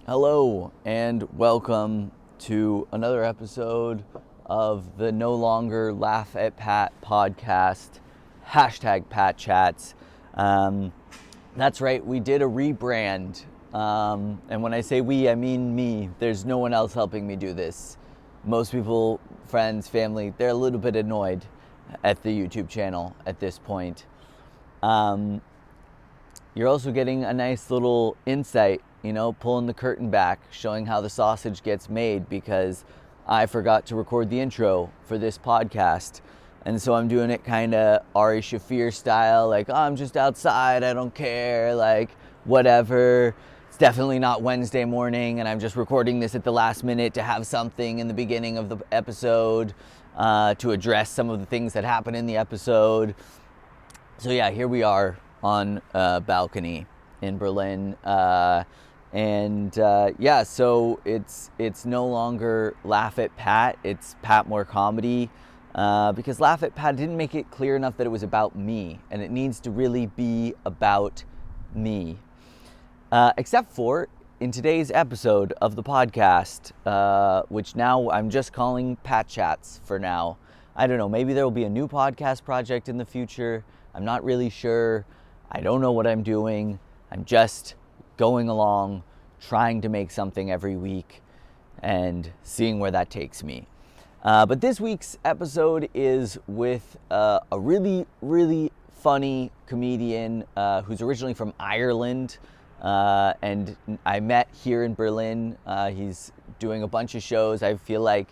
Hello and welcome to another episode of the No Longer Laugh at Pat podcast, hashtag Patchats. That's right, we did a rebrand. And when I say we, I mean me. There's no one else helping me do this. Most people, friends, family, they're a little bit annoyed at the YouTube channel at this point. You're also getting a nice little insight, pulling the curtain back, showing how the sausage gets made, because I forgot to record the intro for this podcast. And so I'm doing it kind of Ari Shaffir style, like, oh, I'm just outside, I don't care, like, whatever. It's definitely not Wednesday morning, and I'm just recording this at the last minute to have something in the beginning of the episode to address some of the things that happen in the episode. So yeah, here we are on a balcony in Berlin. So it's no longer Laugh at Pat, it's patmoorecomedy. Because Laugh at Pat didn't make it clear enough that it was about me, and it needs to really be about me. Except for in today's episode of the podcast, which now I'm just calling Patchats for now. I don't know, maybe there will be a new podcast project in the future. I'm not really sure. I don't know what I'm doing. I'm just going along, trying to make something every week and seeing where that takes me. But this week's episode is with a really, really funny comedian who's originally from Ireland. And I met here in Berlin. He's doing a bunch of shows. I feel like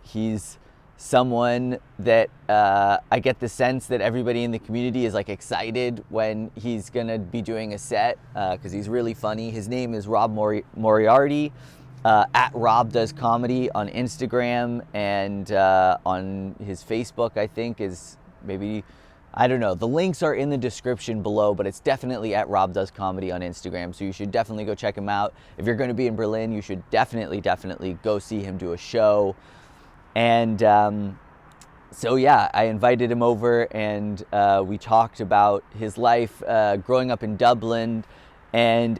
he's someone that I get the sense that everybody in the community is like excited when he's gonna be doing a set, because he's really funny. His name is Rob Moriarty, at Robdoescomedy on Instagram, and on his Facebook, I think, is maybe, I don't know. The links are in the description below, but it's definitely at Robdoescomedy on Instagram, so you should definitely go check him out. If you're gonna be in Berlin, you should definitely go see him do a show. And so yeah, I invited him over, and we talked about his life growing up in Dublin. And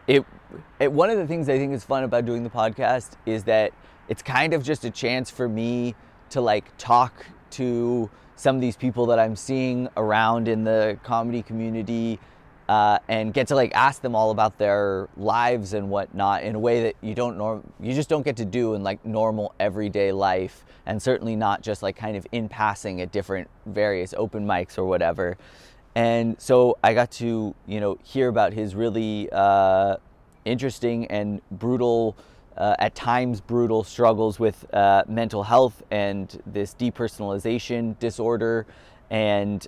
one of the things I think is fun about doing the podcast is that it's kind of just a chance for me to like talk to some of these people that I'm seeing around in the comedy community, and get to like ask them all about their lives and whatnot in a way that you just don't get to do in like normal everyday life, and certainly not just like kind of in passing at different various open mics or whatever. And so I got to hear about his really interesting and brutal, at times brutal, struggles with mental health and this depersonalization disorder. And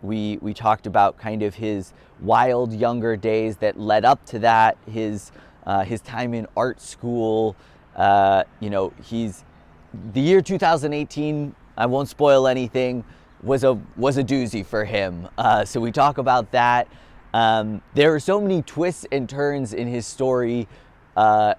we talked about kind of his wild younger days that led up to that, his time in art school. He's the year 2018. I won't spoil anything. Was a doozy for him. So we talk about that. There are so many twists and turns in his story. I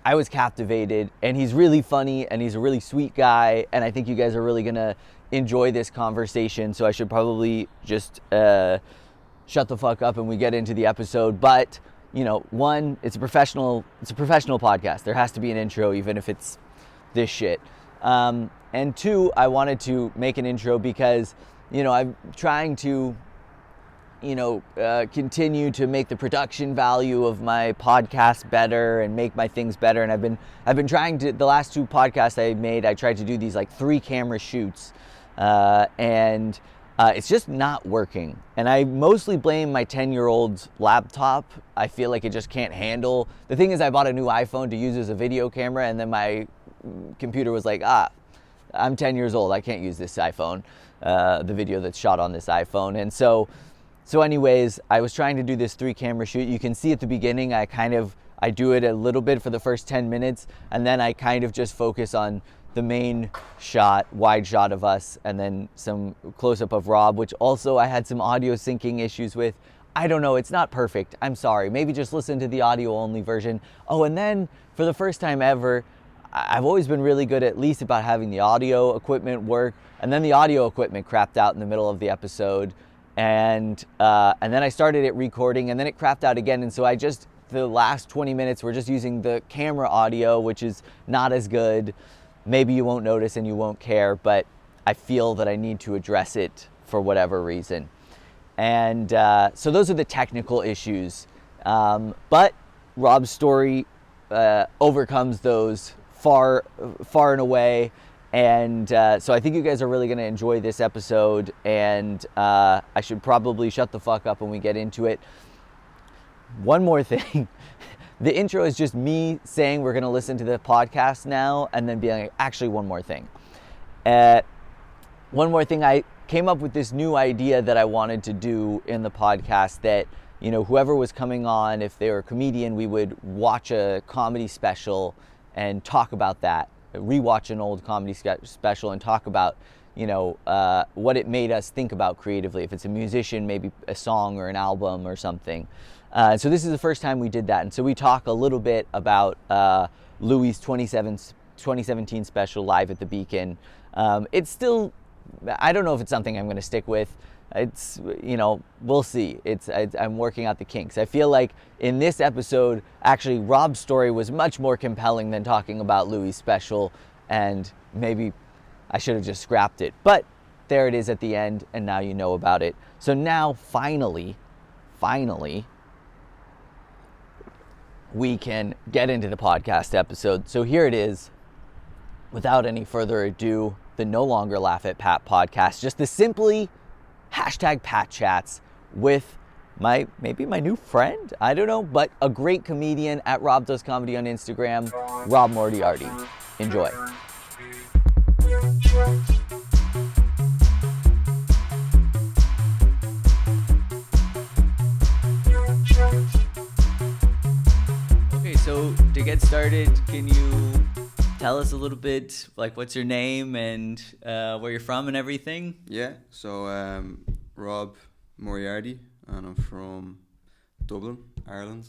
was captivated, and he's really funny, and he's a really sweet guy, and I think you guys are really gonna enjoy this conversation. So I should probably just shut the fuck up and we get into the episode. But one, it's a professional podcast. There has to be an intro, even if it's this shit. And two, I wanted to make an intro because I'm trying to continue to make the production value of my podcast better and make my things better. And I've been trying to, the last two podcasts I made, I tried to do these like 3 camera shoots, and it's just not working. And I mostly blame my 10-year-old laptop. I feel like it just can't handle. The thing is, I bought a new iPhone to use as a video camera, and then my computer was like, I'm 10 years old, I can't use this iPhone, the video that's shot on this iPhone. And so anyways, I was trying to do this 3 camera shoot. You can see at the beginning, I do it a little bit for the first 10 minutes, and then I kind of just focus on the main shot, wide shot of us, and then some close-up of Rob, which also I had some audio syncing issues with. I don't know, it's not perfect, I'm sorry. Maybe just listen to the audio-only version. Oh, and then for the first time ever, I've always been really good at least about having the audio equipment work, and then the audio equipment crapped out in the middle of the episode, and then I started it recording, and then it crapped out again, and so I just the last 20 minutes we're just using the camera audio, which is not as good. Maybe you won't notice and you won't care, but I feel that I need to address it for whatever reason. And so those are the technical issues. But Rob's story overcomes those far and away. And so I think you guys are really going to enjoy this episode. And I should probably shut the fuck up when we get into it. One more thing. The intro is just me saying we're going to listen to the podcast now and then being like, actually, one more thing. One more thing, I came up with this new idea that I wanted to do in the podcast that, you know, whoever was coming on, if they were a comedian, we would watch a comedy special and talk about that, rewatch an old comedy special and talk about, you know, what it made us think about creatively. If it's a musician, maybe a song or an album or something. So this is the first time we did that. And so we talk a little bit about Louie's 2017 special, Live at the Beacon. It's still, I don't know if it's something I'm going to stick with. It's, you know, we'll see. I'm working out the kinks. I feel like in this episode, actually, Rob's story was much more compelling than talking about Louie's special, and maybe I should have just scrapped it. But there it is at the end, and now you know about it. So now, finally, we can get into the podcast episode. So here it is. Without any further ado, the No Longer Laugh at Pat podcast, just the simply #Patchats with maybe my new friend, I don't know, but a great comedian at Robdoescomedy on Instagram, Rob Moriarty. Enjoy. Okay, so to get started, can you tell us a little bit, like, what's your name and where you're from and everything? Yeah, so Rob Moriarty, and I'm from Dublin, Ireland.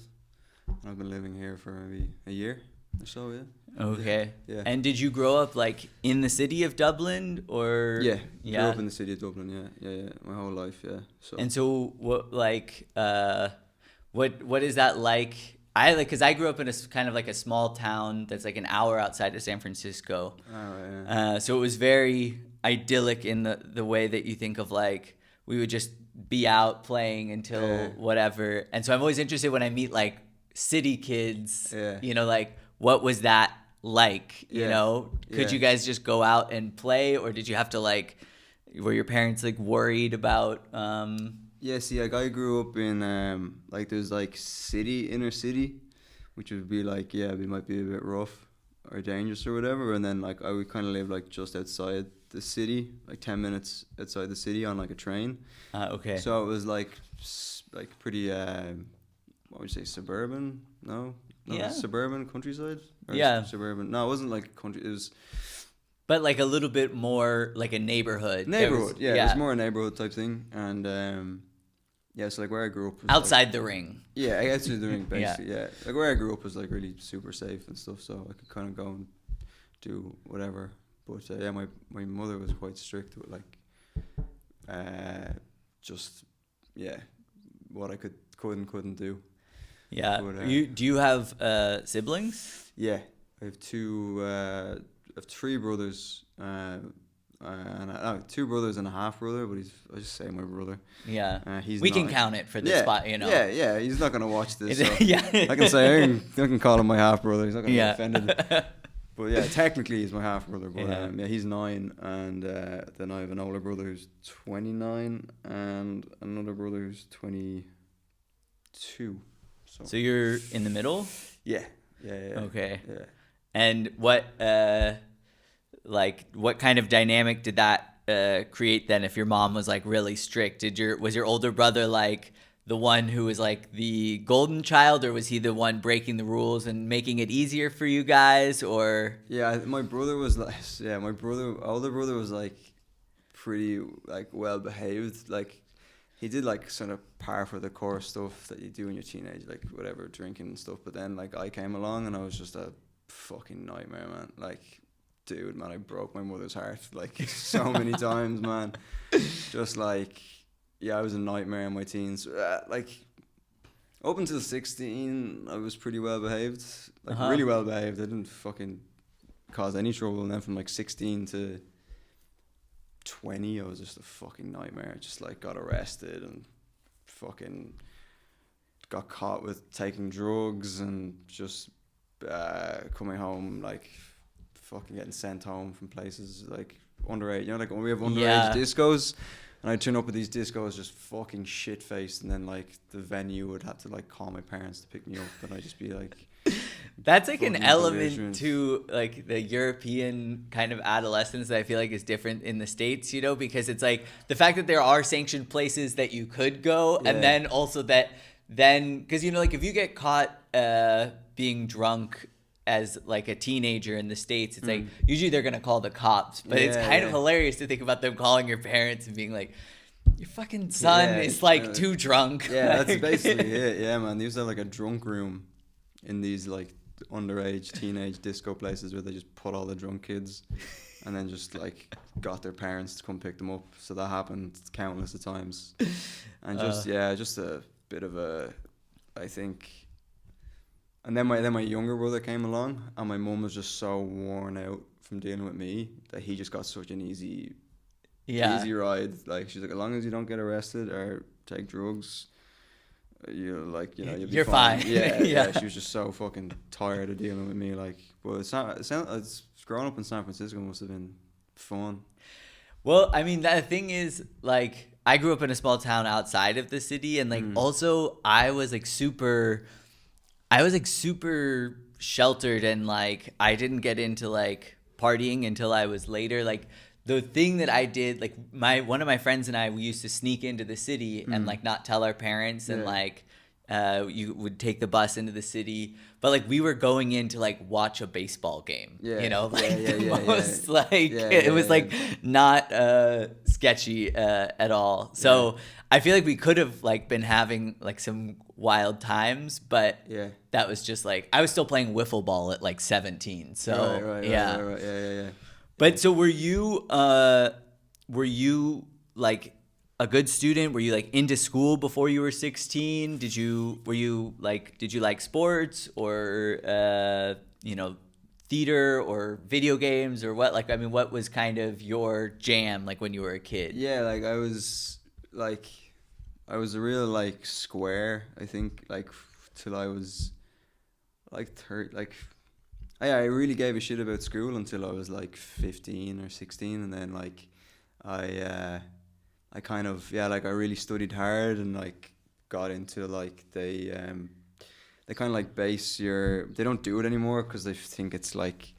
And I've been living here for maybe a year or so, yeah. Okay. Yeah. And did you grow up, like, in the city of Dublin, or? Yeah, grew up in the city of Dublin, yeah, my whole life, yeah. So. And so, what, like, what is that like? Because I grew up in a kind of like a small town that's like an hour outside of San Francisco. Oh, right, yeah. So it was very idyllic in the way that you think of, like, we would just be out playing until whatever. And so I'm always interested when I meet like city kids, you know, like, what was that like, you know? Could you guys just go out and play, or did you have to, like, were your parents like worried about... Yeah, see, like, I grew up in, like, there's, like, inner city, which would be, like, it might be a bit rough or dangerous or whatever, and then, like, I would kind of live, like, just outside the city, like, 10 minutes outside the city on, like, a train. Okay. So it was, like pretty, what would you say, suburban? No, suburban countryside? Or suburban, no, it wasn't, like, country, it was... But, like, a little bit more like a neighborhood. It was more a neighborhood type thing, and... yeah, so, like, where I grew up was, outside like, the ring. Yeah, outside the ring, basically, yeah. Like, where I grew up was, like, really super safe and stuff, so I could kind of go and do whatever. But, my mother was quite strict with, like, what I couldn't do. Yeah. But, do you have siblings? Yeah, I have three brothers, and 2 brothers and a half brother, but I just say my brother. Yeah. We can count it for this spot, you know. Yeah, he's not gonna watch this. So I can say I can call him my half brother. He's not gonna be offended. But yeah, technically he's my half brother. But he's 9, and then I have an older brother who's 29, and another brother who's 22. So you're in the middle? Yeah. Okay. Yeah. And what kind of dynamic did that create then, if your mom was, like, really strict? Was your older brother, like, the one who was, like, the golden child, or was he the one breaking the rules and making it easier for you guys, or? Yeah, my brother was like, older brother was, like, pretty, like, well behaved. Like, he did, like, sort of par for the course stuff that you do in your teenage, like, whatever, drinking and stuff. But then, like, I came along and I was just a fucking nightmare, man. Like, dude, man, I broke my mother's heart, like, so many times, man. Just, like, I was a nightmare in my teens. Like, Up until 16, I was pretty well behaved. Like, Uh-huh. really well behaved. I didn't fucking cause any trouble. And then from like 16 to 20, I was just a fucking nightmare. Just like got arrested and fucking got caught with taking drugs and just coming home, like fucking getting sent home from places like underage. You know, like when we have underage Yeah. discos. And I'd turn up at these discos just fucking shit-faced, and then like the venue would have to like call my parents to pick me up, and I'd just be like, That's like an fucking element belligerent. to like the European kind of adolescence that I feel like is different in the States, you know, because it's like the fact that there are sanctioned places that you could go, Yeah. and then also that then, because, you know, like if you get caught being drunk as like a teenager in the States, it's like usually they're gonna call the cops, but it's Yeah, kind of yeah. hilarious to think about them calling your parents and being like, your fucking son Yeah, is like uh, too drunk. yeah, that's Like- basically it. Yeah, man. They used to have like a drunk room in these like underage teenage disco places where they just put all the drunk kids, and then just like got their parents to come pick them up. So that happened countless of times, and just just a bit of a, I think. And then my younger brother came along, and my mum was just so worn out from dealing with me that he just got such an easy ride. Like, she's like, as long as you don't get arrested or take drugs, you'll be You're fine. Yeah, Yeah. She was just so fucking tired of dealing with me. Like, well, it's growing up in San Francisco must have been fun. Well, I mean, the thing is, like, I grew up in a small town outside of the city, and like, also I was like super sheltered, and like I didn't get into like partying until I was later. Like, the thing that I did, like one of my friends and I, we used to sneak into the city and like not tell our parents, and Yeah. like you would take the bus into the city, but like we were going in to like watch a baseball game, Yeah. you know, like Yeah, the yeah, most yeah. like Yeah, it yeah, was yeah. like not sketchy at all. So I feel like we could have like been having like some wild times, but Yeah. that was just like I was still playing wiffle ball at like 17. So Right, yeah. yeah. But so were you like a good student? Were you like into school before you were 16? Did you like sports or theater or video games or what? Like, I mean, what was kind of your jam like when you were a kid? Yeah, like I was a real like square, I think, like till I was like 30, like I really gave a shit about school until I was like 15 or 16, and then like I kind of like I really studied hard and like got into like they kind of like they don't do it anymore because they think it's like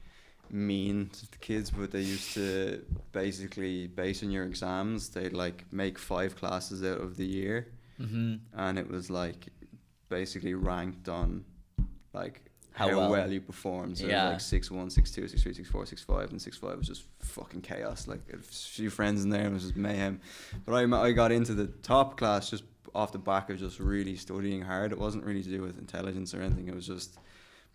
mean to the kids, but they used to basically, based on your exams, they'd like make 5 classes out of the year, and it was like basically ranked on like how well you performed. So it was like 6-1, 6-2, 6-3, 6-4, 6-5, and 6-5 was just fucking chaos. Like a few friends in there, it was just mayhem. But I got into the top class just off the back of just really studying hard. It wasn't really to do with intelligence or anything. It was just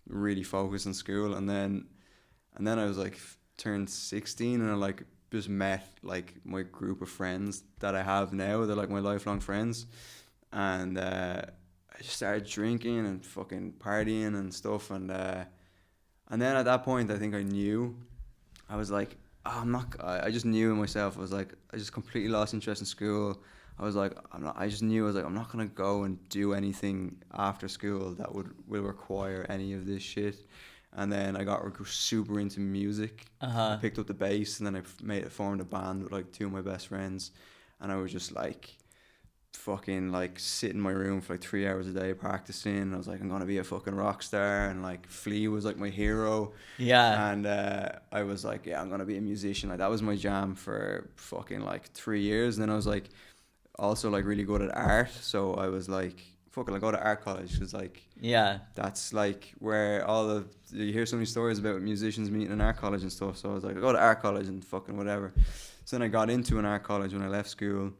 really focused on school. And then I was like turned 16, and I like just met like my group of friends that I have now. They're like my lifelong friends, and I just started drinking and fucking partying and stuff, and then at that point I think I knew, I was like, I just knew in myself. I was like, I just completely lost interest in school. I was like, I'm not gonna go and do anything after school that will require any of this shit. And then I got super into music. I picked up the bass, and then I formed a band with like 2 of my best friends, and I was just like fucking like sit in my room for like 3 hours a day practicing. And I was like, I'm gonna be a fucking rock star, and like Flea was like my hero. And I was like, I'm gonna be a musician. Like that was my jam for fucking like 3 years. And then I was like also like really good at art, so I was like, fuck it, I go to art college, because like that's like where you hear so many stories about musicians meeting in art college and stuff. So I was like, I go to art college and fucking whatever. So then I got into an art college when I left school.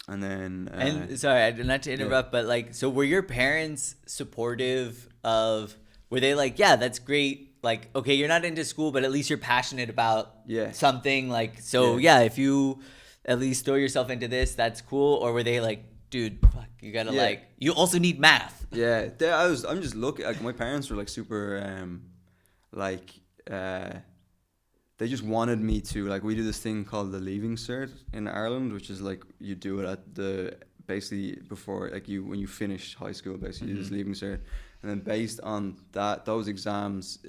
And then and sorry, I did not to interrupt, but like, so were your parents supportive of? Were they like, yeah, that's great. Like, okay, you're not into school, but at least you're passionate about something. Like, so if you at least throw yourself into this, that's cool. Or were they like dude, fuck, you gotta like, you also need math. Yeah, I'm just looking. Like my parents were like super, like, they just wanted me to like. We do this thing called the Leaving Cert in Ireland, which is like you do it at the basically before like when you finish high school, basically you do this Leaving Cert, and then based on those exams,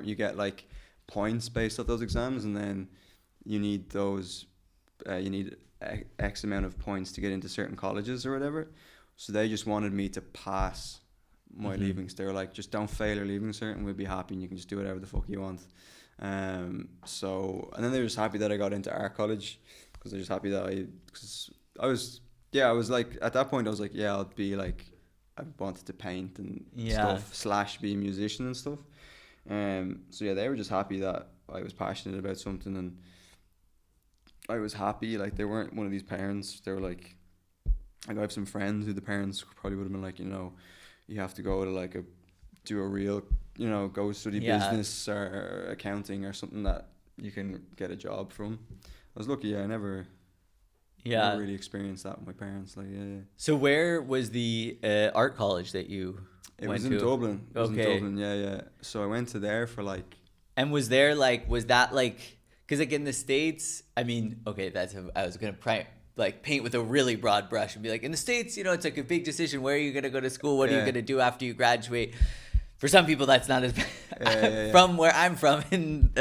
you get like points based off those exams, and then you need those, you need X amount of points to get into certain colleges or whatever. So they just wanted me to pass my leavings. They were like, just don't fail your leaving cert and we'll be happy and you can just do whatever the fuck you want. So, and then they were just happy that I got into art college because they're just happy that I was like, at that point I was like, yeah, I'll be like, I wanted to paint and stuff / be a musician and stuff. So yeah, they were just happy that I was passionate about something, and I was happy. Like they weren't one of these parents. They were like I have some friends who the parents probably would have been like, you have to go to do a real, go study business or accounting or something that you can get a job from. I was lucky. I never really experienced that with my parents. So where was the art college that you It went was in to? Dublin. It was in Okay. Dublin, yeah. So I went to there for And was there was that because in the States, I mean, okay, I was going to paint with a really broad brush and be like, in the States, it's like a big decision. Where are you going to go to school? What are you going to do after you graduate? For some people, that's not as bad. From where I'm from, in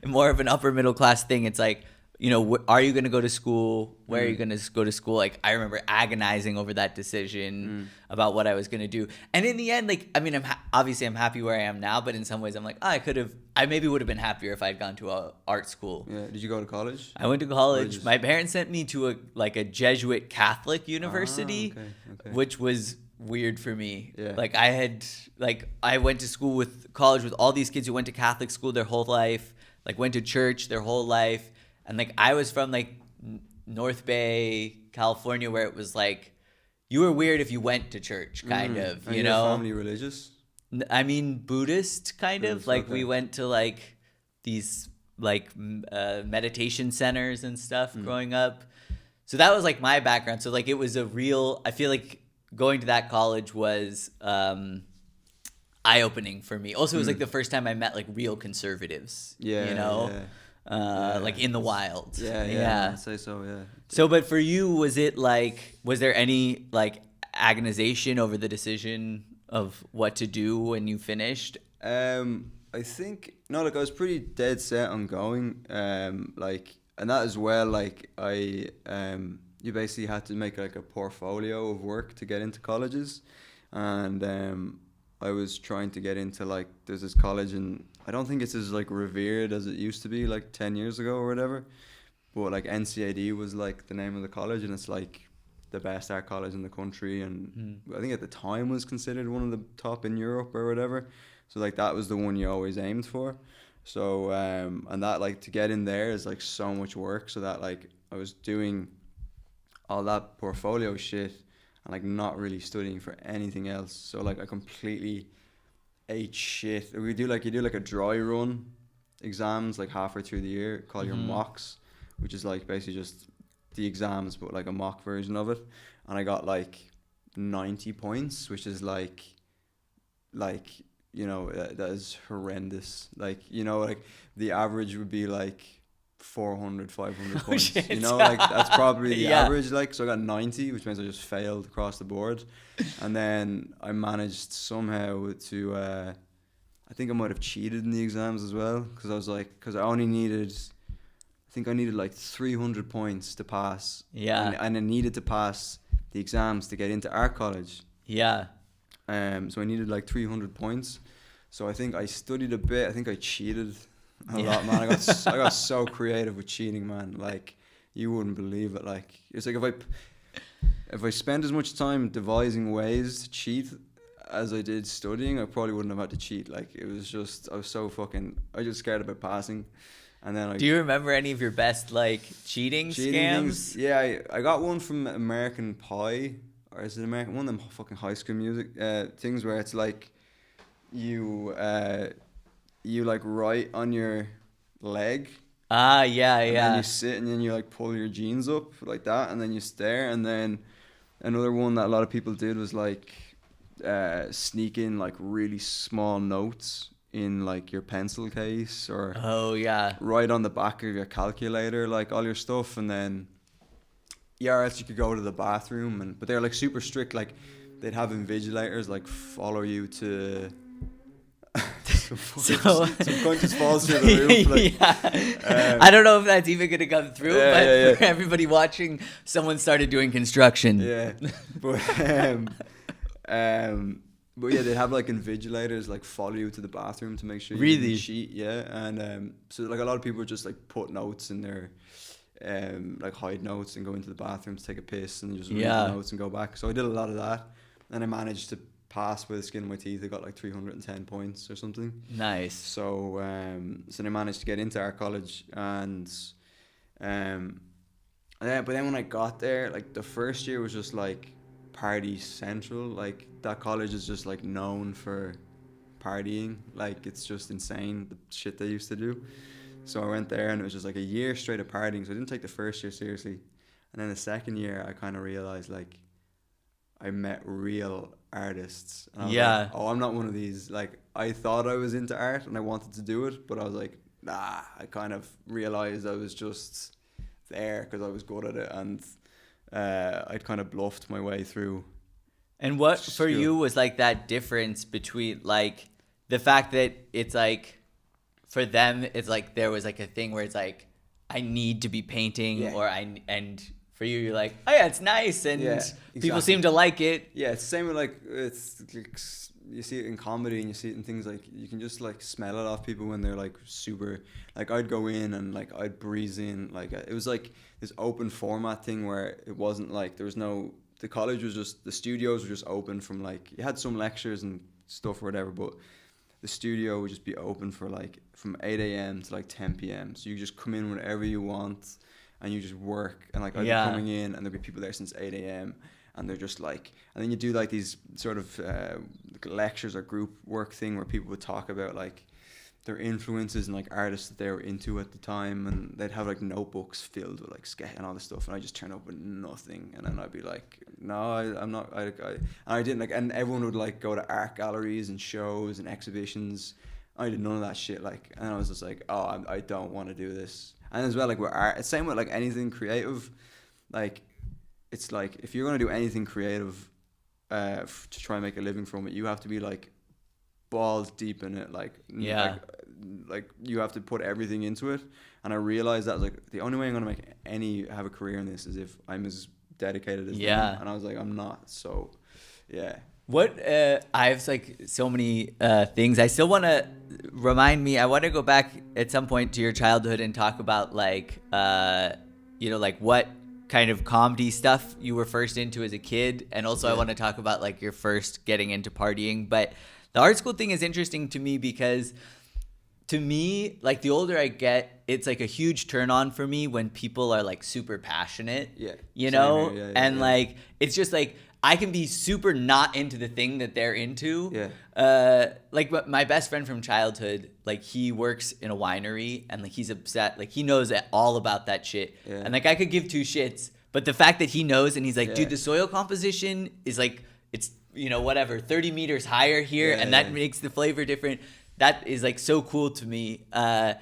more of an upper middle class thing, it's like, are you going to go to school? Where are you going to go to school? Like, I remember agonizing over that decision about what I was going to do. And in the end, obviously I'm happy where I am now, but in some ways I'm like, I maybe would have been happier if I'd gone to a art school. Yeah. Did you go to college? I went to college. My parents sent me to a Jesuit Catholic university, Okay. which was weird for me. Yeah. I went to college with all these kids who went to Catholic school their whole life, went to church their whole life. And I was from North Bay, California, where it was you were weird if you went to church, kind of, Your family religious? I mean, Buddhist, kind of. Buddhist, okay. We went to these meditation centers and stuff growing up. So that was my background. So it was I feel like going to that college was eye-opening for me. Also, it was the first time I met real conservatives. Yeah. In the wild. Yeah. I'd say so, yeah. So, but for you, was there any agonization over the decision of what to do when you finished? I think no, I was pretty dead set on going. And that as well, you basically had to make a portfolio of work to get into colleges, and I was trying to get into there's this college, and I don't think it's as revered as it used to be 10 years ago or whatever, but NCAD was the name of the college, and it's the best art college in the country, and I think at the time was considered one of the top in Europe or whatever. So that was the one you always aimed for. So and that to get in there is so much work. So that I was doing all that portfolio shit and not really studying for anything else. So I completely ate shit. We do you do a dry run exams halfway through the year called your mocks, which is basically just the exams but a mock version of it, and I got 90 points, which is that is horrendous. The average would be 400, 500 points. Shit. That's probably the Yeah. average. So I got 90, which means I just failed across the board. And then I managed somehow to I think I might have cheated in the exams as well, because I was because I needed 300 points to pass. Yeah. And I needed to pass the exams to get into art college. Yeah. So I needed 300 points. So I think I studied a bit. I think I cheated a lot, man. I got so creative with cheating, man. You wouldn't believe it. It's if I spent as much time devising ways to cheat as I did studying, I probably wouldn't have had to cheat. It was just, I was just scared about passing. And then Do you remember any of your best cheating scams? Things? Yeah, I got one from American Pie, or is it American? One of them fucking High School Music things where it's you write on your leg. Yeah. And then you sit and then you pull your jeans up like that, and then you stare, and then Another one that a lot of people did was like sneak in like really small notes in like your pencil case, or Oh yeah. right on the back of your calculator, like all your stuff. And then or else you could go to the bathroom, but they're like super strict. Like they'd have invigilators like follow you to some cunt just falls through the roof. Like, yeah. I don't know if that's even gonna come through, but for everybody watching, someone started doing construction. Yeah, but but yeah, they'd have like invigilators like follow you to the bathroom to make sure you Really? didn't cheat. Yeah, and so like a lot of people would just like put notes in their like hide notes and go into the bathroom to take a piss and just read the notes and go back. So I did a lot of that, and I managed to pass by the skin of my teeth. I got like 310 points or something. Nice. So so I managed to get into our college, and yeah, but then when I got there, like the first year was just like party central. Like that college is just like known for partying. Like it's just insane the shit they used to do. So I went there and it was just like a year straight of partying. So I didn't take the first year seriously, and then the second year I kind of realized like I met real artists. And I was like, oh, I'm not one of these. Like I thought I was into art and I wanted to do it, but I was like, nah. I kind of realized I was just there because I was good at it, and I'd kind of bluffed my way through. And what for you was like that difference between like the fact that it's like for them it's like there was like a thing where it's like I need to be painting and for you you're like, oh yeah, it's nice, and people seem to like it. Yeah, it's the same with like it's you see it in comedy and you see it in things like you can just like smell it off people when they're like super, like I'd go in and like I'd breeze in, like it was like this open format thing where it wasn't like there was no, the college was just, the studios were just open from like, you had some lectures and stuff or whatever, but the studio would just be open for like from 8 a.m. to like 10 p.m. So you just come in whenever you want and you just work, and like I'd be coming in and there'd be people there since 8 a.m. and they're just like, and then you do like these sort of lectures or group work thing where people would talk about like their influences and like artists that they were into at the time, and they'd have like notebooks filled with like sketch and all this stuff, and I just turn up with nothing, and then I'd be like, no, I'm not, I didn't like, and everyone would like go to art galleries and shows and exhibitions. I did none of that shit, like, and I was just like, oh, I don't want to do this. And as well, like with art, it's same with like anything creative, like it's like if you're gonna do anything creative to try and make a living from it, you have to be like balls deep in it, like you have to put everything into it. And I realized that like the only way I'm gonna have a career in this is if I'm as dedicated as them. And I was like, I'm not. So what I have like so many things. I still want to I want to go back at some point to your childhood and talk about like like what kind of comedy stuff you were first into as a kid, and also I want to talk about like your first getting into partying. But the art school thing is interesting to me because to me, like the older I get, it's like a huge turn on for me when people are like super passionate, and like it's just like I can be super not into the thing that they're into. Like my best friend from childhood, like he works in a winery and like he's upset, like he knows all about that shit. And like I could give two shits, but the fact that he knows and he's like, dude, the soil composition is like, it's, whatever, 30 meters higher here. And that makes the flavor different. That is like so cool to me. And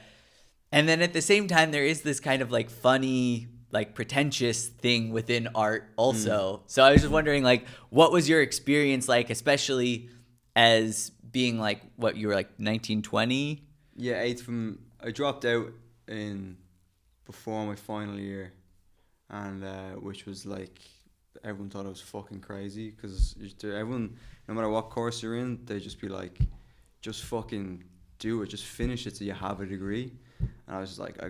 then at the same time, there is this kind of like funny, like pretentious thing within art also. So I was just wondering, like, what was your experience like, especially as being like, what, you were like 19, 20? Yeah, I dropped out before my final year, and which was like, everyone thought I was fucking crazy, because everyone, no matter what course you're in, they just be like, just fucking do it, just finish it so you have a degree. And I was just like, I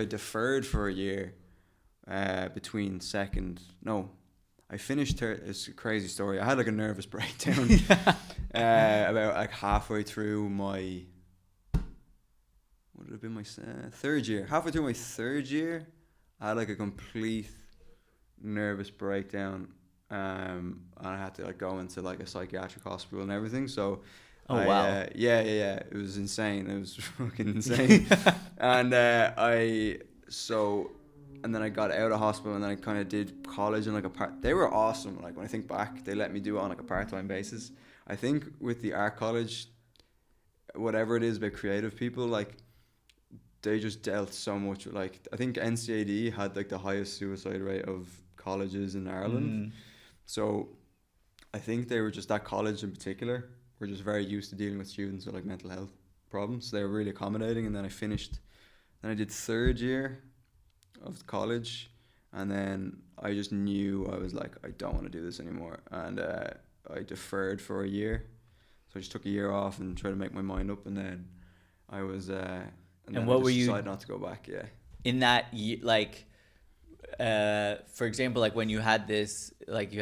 deferred for a year between I finished it's a crazy story. I had like a nervous breakdown about like halfway through my, what would it have been, my third year. Halfway through my third year, I had like a complete nervous breakdown, and I had to like go into like a psychiatric hospital and everything. So wow. It was insane. It was fucking insane. And and then I got out of hospital, and then I kind of did college and like they were awesome. Like when I think back, they let me do it on like a part-time basis. I think with the art college, whatever it is about creative people, like they just dealt so much with, like, I think NCAD had like the highest suicide rate of colleges in Ireland. So I think they were just, that college in particular were just very used to dealing with students with like mental health problems. So they were really accommodating. And then I did third year of college, and then I just knew, I was like, I don't want to do this anymore, and I deferred for a year. So I just took a year off and tried to make my mind up, and then I was and what I just decided not to go back. Yeah, in that like for example, like when you had this, like you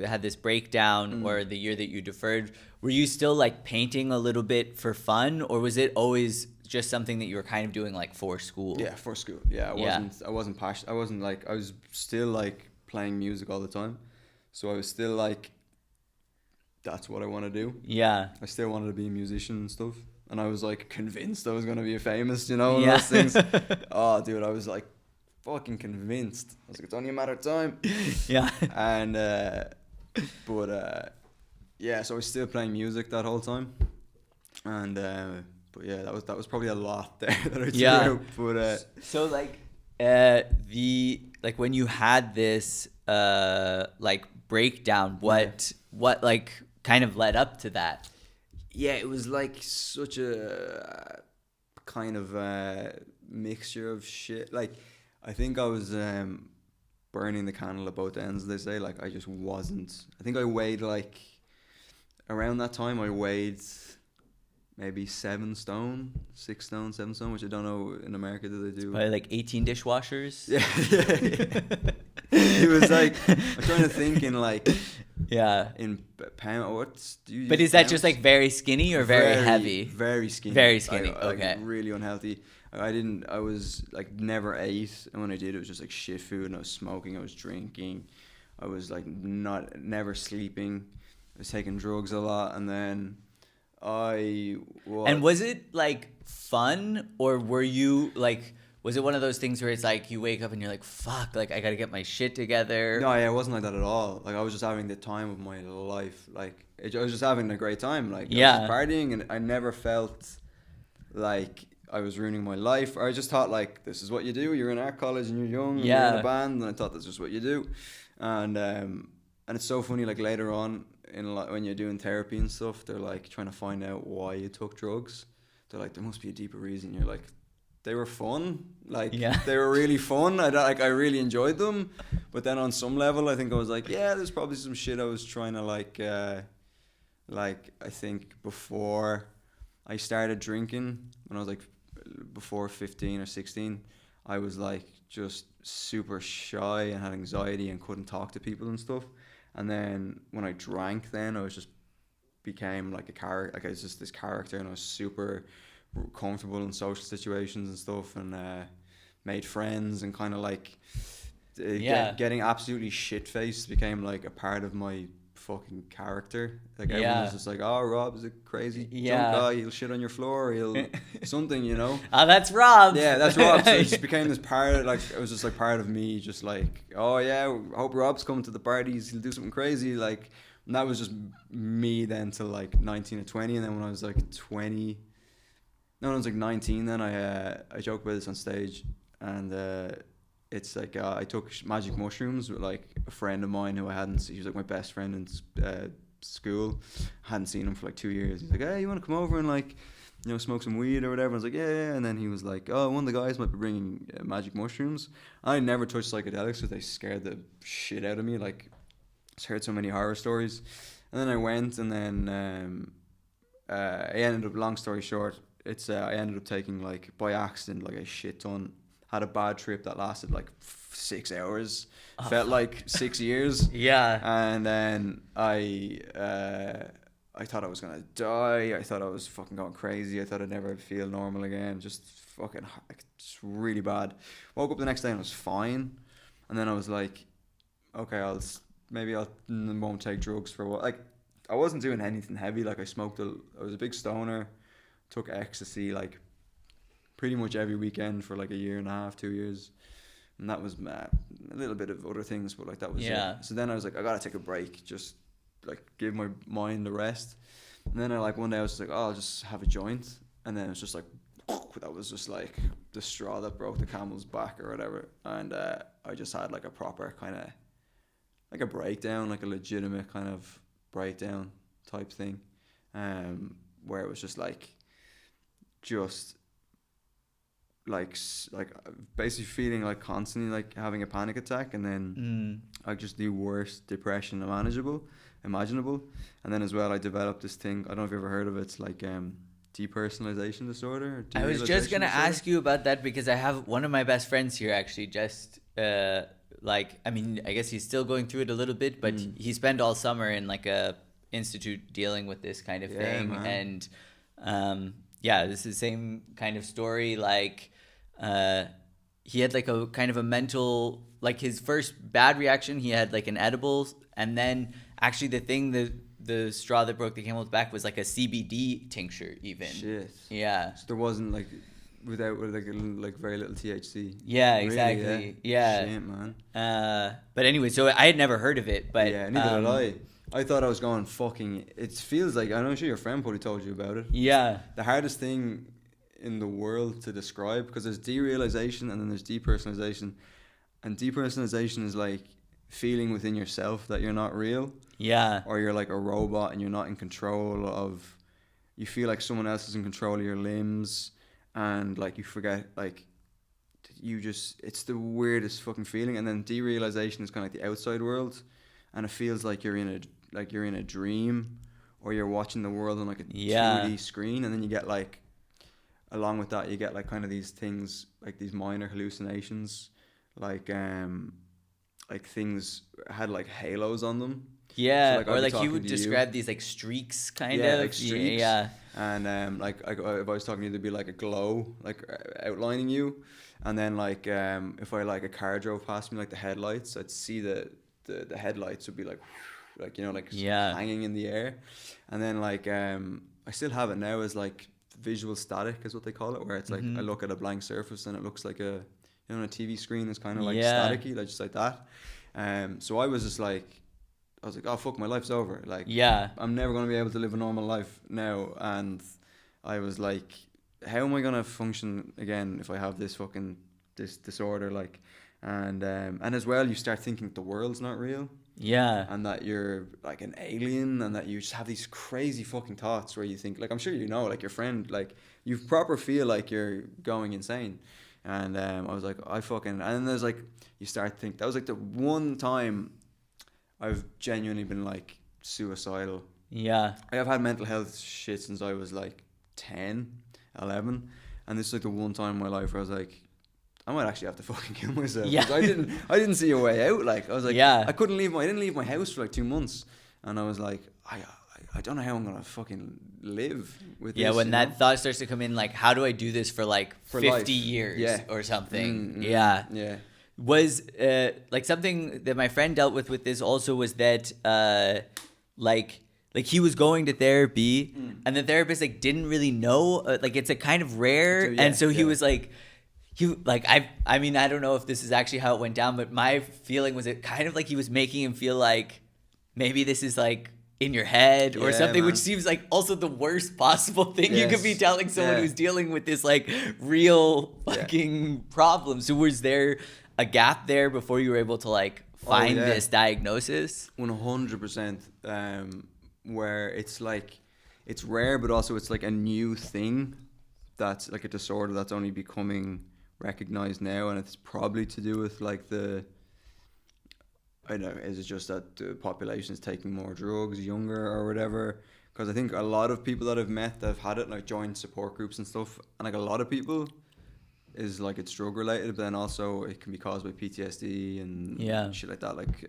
had this breakdown, or the year that you deferred, were you still like painting a little bit for fun, or was it always just something that you were kind of doing like for school? Yeah, for school. Yeah, I wasn't passionate. I wasn't like, I was still like playing music all the time. So I was still like, that's what I want to do. Yeah. I still wanted to be a musician and stuff. And I was like convinced I was going to be famous, you know, and those things. Oh, dude, I was like fucking convinced. I was like, it's only a matter of time. Yeah. And, yeah, so I was still playing music that whole time. And, but yeah, that was probably a lot there that I threw out. But so like like when you had this like breakdown, what like kind of led up to that? Yeah, it was like such a kind of mixture of shit. Like I think I was burning the candle at both ends, they say. Like I just wasn't. I think I weighed like, around that time I weighed maybe 7 stone, 6 stone, 7 stone, which I don't know in America do they do. Probably like 18 dishwashers. Yeah. It was like, I'm trying to think in like, in pound. But is that just like very skinny or very heavy? Very skinny. Very skinny. Okay. Like really unhealthy. I was like never ate, and when I did, it was just like shit food, and I was smoking, I was drinking, I was like never sleeping, I was taking drugs a lot, and then And was it like fun, or were you like, was it one of those things where it's like you wake up and you're like, fuck, like I gotta get my shit together? No, yeah, it wasn't like that at all. Like I was just having the time of my life. Like I was just having a great time. Like I was just partying, and I never felt like I was ruining my life. Or I just thought like, this is what you do. You're in art college and you're young and you're in a band, and I thought that's just what you do. And it's so funny, like later on when you're doing therapy and stuff, they're like trying to find out why you took drugs. They're like, there must be a deeper reason. You're like, they were fun. Like they were really fun. I really enjoyed them. But then on some level, I think I was like, yeah, there's probably some shit I was trying to like I think before I started drinking, when I was like before 15 or 16, I was like just super shy and had anxiety and couldn't talk to people and stuff. And then when I drank, then I was just became like a character. Like I was just this character, and I was super comfortable in social situations and stuff, and made friends, and kind of like getting absolutely shit faced became like a part of my fucking character. Like everyone was just like, oh, Rob is a crazy drunk guy, he'll shit on your floor, he'll something, you know. Oh, that's Rob. Yeah, that's Rob. So it just became this part, like it was just like part of me, just like, oh yeah, I hope Rob's coming to the parties, he'll do something crazy. Like, and that was just me then till like 19 or 20. And then when I was like 20, no, when I was like 19, then I joked about this on stage, and it's like I took magic mushrooms with like a friend of mine who I hadn't seen. He was like my best friend in school. I hadn't seen him for like 2 years. He's like, hey, you want to come over and like, you know, smoke some weed or whatever? I was like, yeah. And then he was like, oh, one of the guys might be bringing magic mushrooms. I never touched psychedelics because they scared the shit out of me. Like, I heard so many horror stories. And then I went, and then I ended up, long story short, I ended up taking like by accident like a shit ton. Had a bad trip that lasted like 6 hours. Felt like 6 years. Yeah. And then I thought I was gonna die. I thought I was fucking going crazy. I thought I'd never feel normal again. Just fucking like, just really bad. Woke up the next day and I was fine. And then I was like, okay, I won't take drugs for a while. Like, I wasn't doing anything heavy. Like, I was a big stoner. Took ecstasy like pretty much every weekend for like a year and a half, 2 years. and that was a little bit of other things, but like that was it. So then I was like, I gotta take a break, just like give my mind a rest. And then one day I was just like, oh, I'll just have a joint, and then it's just like that was just like the straw that broke the camel's back or whatever. And I just had like a proper kind of like a breakdown, like a legitimate kind of breakdown type thing, where it was just like basically feeling like constantly like having a panic attack, and then like just the worst depression imaginable. And then as well, I developed this thing, I don't know if you've ever heard of it, it's like depersonalization disorder. I was just gonna ask you about that, because I have one of my best friends here actually just I mean, I guess he's still going through it a little bit, but he spent all summer in like a institute dealing with this kind of thing, man. And this is the same kind of story. Like he had like a kind of a mental, like his first bad reaction, he had like an edible, and then actually the straw that broke the camel's back was like a CBD tincture even. Shit. Yeah. So there wasn't like without like very little THC. Yeah, really, exactly. Yeah. Shit, man. But anyway, so I had never heard of it, but yeah, neither did I. I thought I was going fucking. It feels like, I'm sure your friend probably told you about it. Yeah. The hardest thing in the world to describe, because there's derealization and then there's depersonalization, and depersonalization is like feeling within yourself that you're not real. Yeah. Or you're like a robot and you're not in control of. You feel like someone else is in control of your limbs, and like you forget, like you just, it's the weirdest fucking feeling. And then derealization is kind of like the outside world, and it feels like you're in a dream, or you're watching the world on like a 2D screen. And then you get like, along with that, you get like kind of these things, like these minor hallucinations, like things had like halos on them. Yeah, so, like, or like he would describe these like streaks, kind of. Like streaks. Yeah. And if I was talking to you, there'd be like a glow, like outlining you. And then like if I like a car drove past me, like the headlights, I'd see the headlights would be like hanging in the air. And then like I still have it now as like visual static is what they call it, where it's like I look at a blank surface and it looks like a a TV screen is kind of like staticky, like just like that. So I was just like, I was like, oh fuck, my life's over. Like, I'm never going to be able to live a normal life now. And I was like, how am I going to function again if I have this disorder? Like, and as well, you start thinking the world's not real. Yeah. And that you're like an alien, and that you just have these crazy fucking thoughts where you think, like, I'm sure like your friend, like you proper feel like you're going insane. And I was like, and then there's like, you start thinking, that was like the one time I've genuinely been like suicidal. Yeah. I have had mental health shit since I was like 10, 11. And this is like the one time in my life where I was like, I might actually have to fucking kill myself. Yeah. I didn't see a way out. Like, I was like, I didn't leave my house for like 2 months. And I was like, I don't know how I'm going to fucking live with this. Yeah, when that thought starts to come in, like, how do I do this for 50 life. Years or something? Yeah. Was like something that my friend dealt with this also was that like he was going to therapy and the therapist like didn't really know, like it's a kind of rare, and so he was like, I mean, I don't know if this is actually how it went down, but my feeling was it kind of like he was making him feel like maybe this is like in your head or something, man. Which seems like also the worst possible thing you could be telling someone who's dealing with this like real fucking problem. So was there a gap there before you were able to like find this diagnosis? 100%. Where it's like, it's rare, but also it's like a new thing that's like a disorder that's only becoming recognized now, and it's probably to do with like I don't know, is it just that the population is taking more drugs younger or whatever? Because I think a lot of people that I've met that have had it like joined support groups and stuff, and like a lot of people is like it's drug related, but then also it can be caused by PTSD and shit like that. Like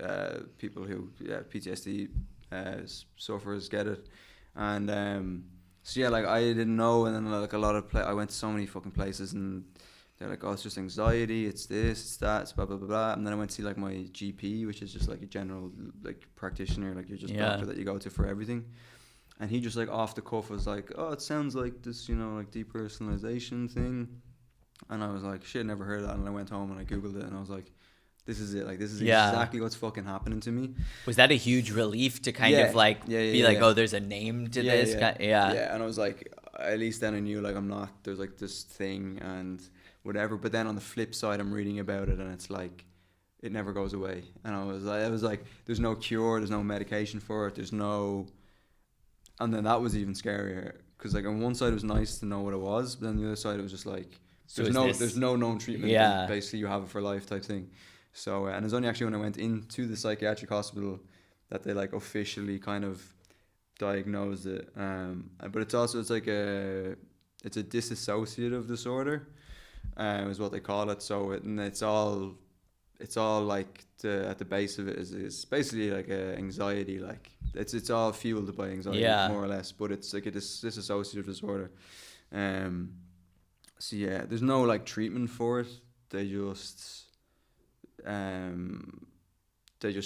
people who PTSD sufferers get it, and so yeah, like I didn't know, and then like a lot of I went to so many fucking places, and they're like, oh, it's just anxiety, it's this, it's that, it's blah blah blah blah. And then I went to see like my GP, which is just like a general like practitioner, like you're just a doctor that you go to for everything. And he just like off the cuff was like, oh, it sounds like this, like depersonalization thing. And I was like, shit, never heard of that. And I went home and I Googled it and I was like, this is it. Like, this is Yeah. exactly what's fucking happening to me. Was that a huge relief to kind of like be like, oh, there's a name to this? Yeah. And I was like, at least then I knew like there's like this thing and whatever. But then on the flip side, I'm reading about it and it's like, it never goes away. And I was like, there's no cure, there's no medication for it, and then that was even scarier. Because like on one side it was nice to know what it was, but then the other side it was just like, there's no known treatment. Yeah. Basically you have it for life type thing. So and it's only actually when I went into the psychiatric hospital that they like officially kind of diagnosed it. But it's a dissociative disorder, is what they call it. So it's all like at the base of it is basically like anxiety. Like it's all fueled by anxiety, more or less. But it's like a dissociative disorder. So yeah, there's no like treatment for it. They just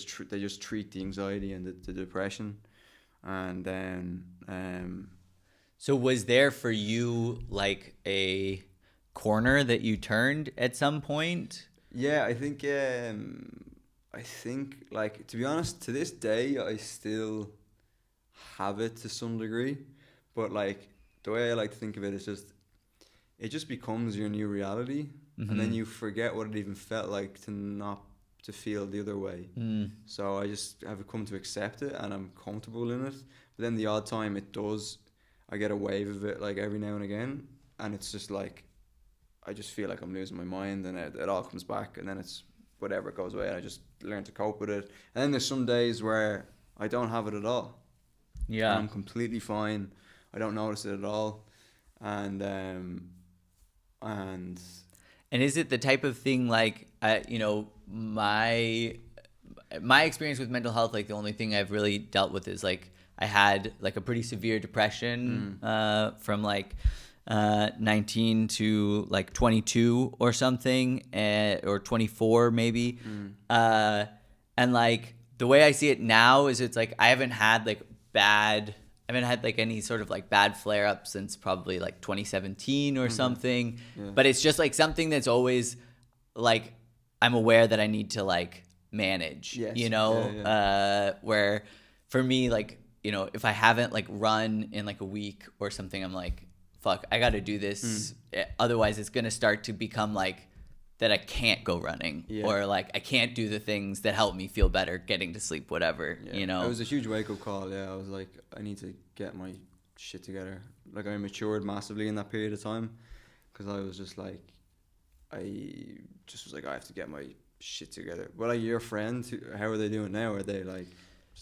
treat the anxiety and the depression, and then So was there for you like a corner that you turned at some point? Yeah, I think like, to be honest, to this day I still have it to some degree, but like the way I like to think of it is it just becomes your new reality, and then you forget what it even felt like to feel the other way. So I just have come to accept it and I'm comfortable in it. But then the odd time I get a wave of it like every now and again, and it's just like I just feel like I'm losing my mind, and it all comes back, and then it's whatever, it goes away, and I just learn to cope with it. And then there's some days where I don't have it at all. Yeah. And I'm completely fine. I don't notice it at all. And is it the type of thing like, my experience with mental health, like the only thing I've really dealt with is like I had like a pretty severe depression from like 19 to like 22 or something, or 24 maybe. And like the way I see it now is it's like I haven't had like any sort of like bad flare-ups since probably like 2017 or something. But it's just like something that's always like I'm aware that I need to like manage. Where for me, like, if I haven't like run in like a week or something, I'm like, fuck, I got to do this. Otherwise it's going to start to become like that I can't go running, or like I can't do the things that help me feel better, getting to sleep, whatever, It was a huge wake-up call. I was like, I need to get my shit together. Like I matured massively in that period of time, because I was just like, I have to get my shit together. Well, like your friend, how are they doing now? Are they like...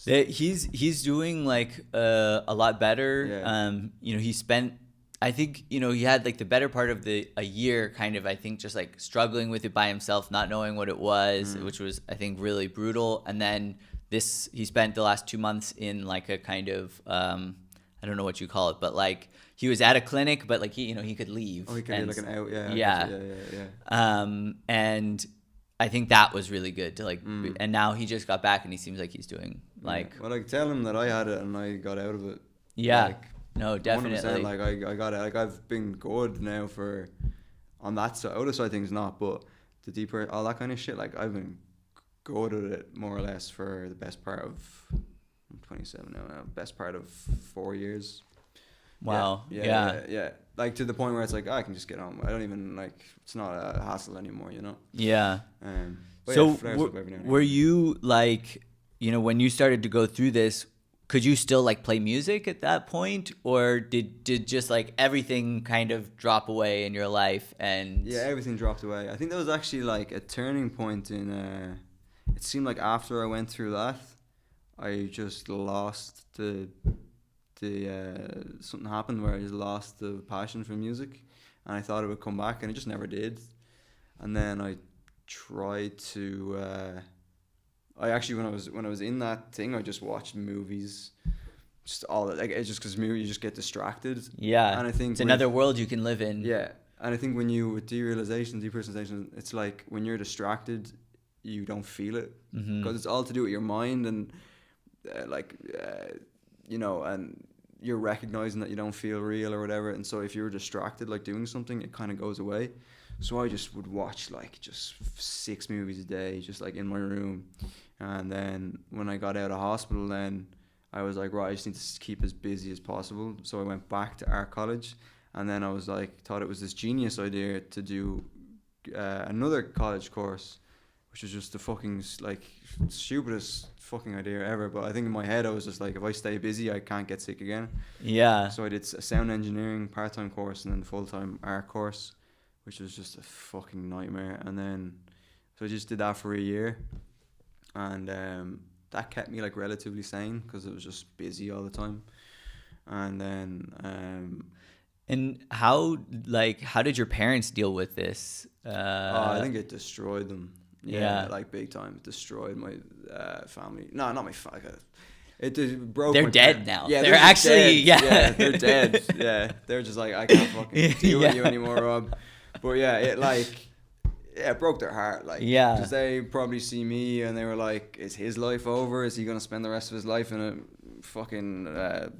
He's doing like a lot better. He spent, I think, he had like the better part of a year kind of, I think, just like struggling with it by himself, not knowing what it was, which was, I think, really brutal. And then he spent the last 2 months in like a kind of, I don't know what you call it, but like he was at a clinic, but like he could leave. Oh, he could do like an out, yeah. And I think that was really good to like, and now he just got back and he seems like he's doing like. Well, like tell him that I had it and I got out of it. Yeah. Like, no, definitely. Like I got it. Like I've been good now on that side. Other side things not, but the deeper, all that kind of shit. Like I've been good at it more or less for the best part of. I'm 27 now. Best part of 4 years. Wow. Yeah. Like to the point where it's like, I can just get on. I don't even like. It's not a hassle anymore, Yeah. So were you like, when you started to go through this, could you still like play music at that point, or did just like everything kind of drop away in your life? And yeah, everything dropped away. I think that was actually like a turning point in. It seemed like after I went through that, I just lost something happened where I just lost the passion for music, and I thought it would come back, and it just never did. And then I tried to. I actually, when I was in that thing, I just watched movies, just all that. Like it's just because you just get distracted. Yeah, and I think it's another world you can live in. Yeah, and I think with depersonalization, it's like when you're distracted, you don't feel it because it's all to do with your mind and and you're recognizing that you don't feel real or whatever. And so if you're distracted, like doing something, it kind of goes away. So I just would watch like just 6 movies a day, just like in my room. And then when I got out of hospital, then I was like, right, I just need to keep as busy as possible. So I went back to art college, and then I was like, thought it was this genius idea to do another college course, which was just the fucking like stupidest fucking idea ever. But I think in my head I was just like, if I stay busy, I can't get sick again. Yeah. So I did a sound engineering part-time course and then full-time art course, which was just a fucking nightmare. And then so I just did that for a year, and that kept me like relatively sane because it was just busy all the time. And then and how did your parents deal with this? I think it destroyed them. Yeah. Like big time. It destroyed my family. No, not my family. It broke. They're dead now. Yeah, they're actually dead. yeah. Yeah, they're dead. Yeah, they're just like, I can't fucking deal with you anymore, Rob. But yeah, it broke their heart. Like, yeah, because they probably see me and they were like, is his life over? Is he gonna spend the rest of his life in a fucking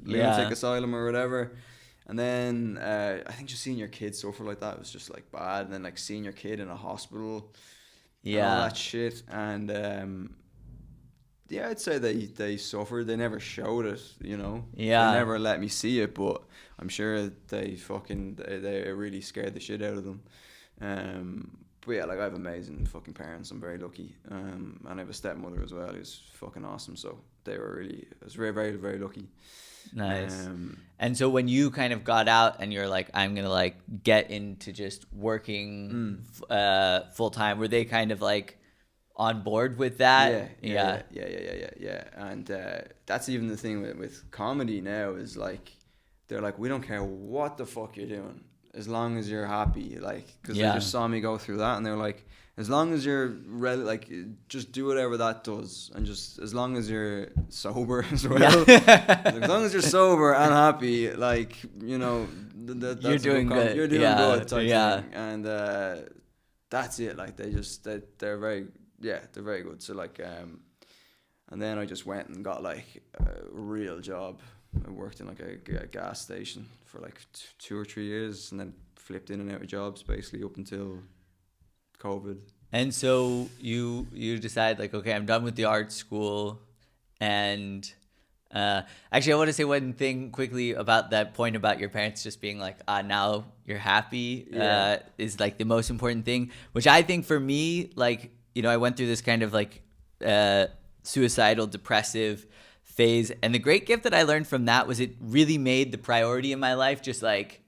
lunatic asylum or whatever? And then I think just seeing your kid suffer like that was just like bad. And then like seeing your kid in a hospital, and all that shit. And yeah, I'd say they suffered. They never showed it, you know. Yeah. They never let me see it, but I'm sure they really scared the shit out of them. But yeah, like I have amazing fucking parents. I'm very lucky. And I have a stepmother as well who's fucking awesome. So I was very, very, very lucky. Nice. And so when you kind of got out and you're like, I'm going to like get into just working full time, were they kind of like on board with that? Yeah. And that's even the thing with comedy now is like, they're like, we don't care what the fuck you're doing as long as you're happy. Like, because they just saw me go through that, and they're like, as long as you're just do whatever that does, and just as long as you're sober as well. As long as you're sober and happy, like, you know, that's you're doing good. You're doing good type thing. And that's it. Like they're very good. So like and then I just went and got like a real job. I worked in like a gas station for like 2 or 3 years, and then flipped in and out of jobs basically up until COVID. And so you decide like, okay, I'm done with the art school. And actually I want to say one thing quickly about that point about your parents just being like, now you're happy, is like the most important thing, which I think for me, like, you know, I went through this kind of like suicidal, depressive phase, and the great gift that I learned from that was it really made the priority in my life just like,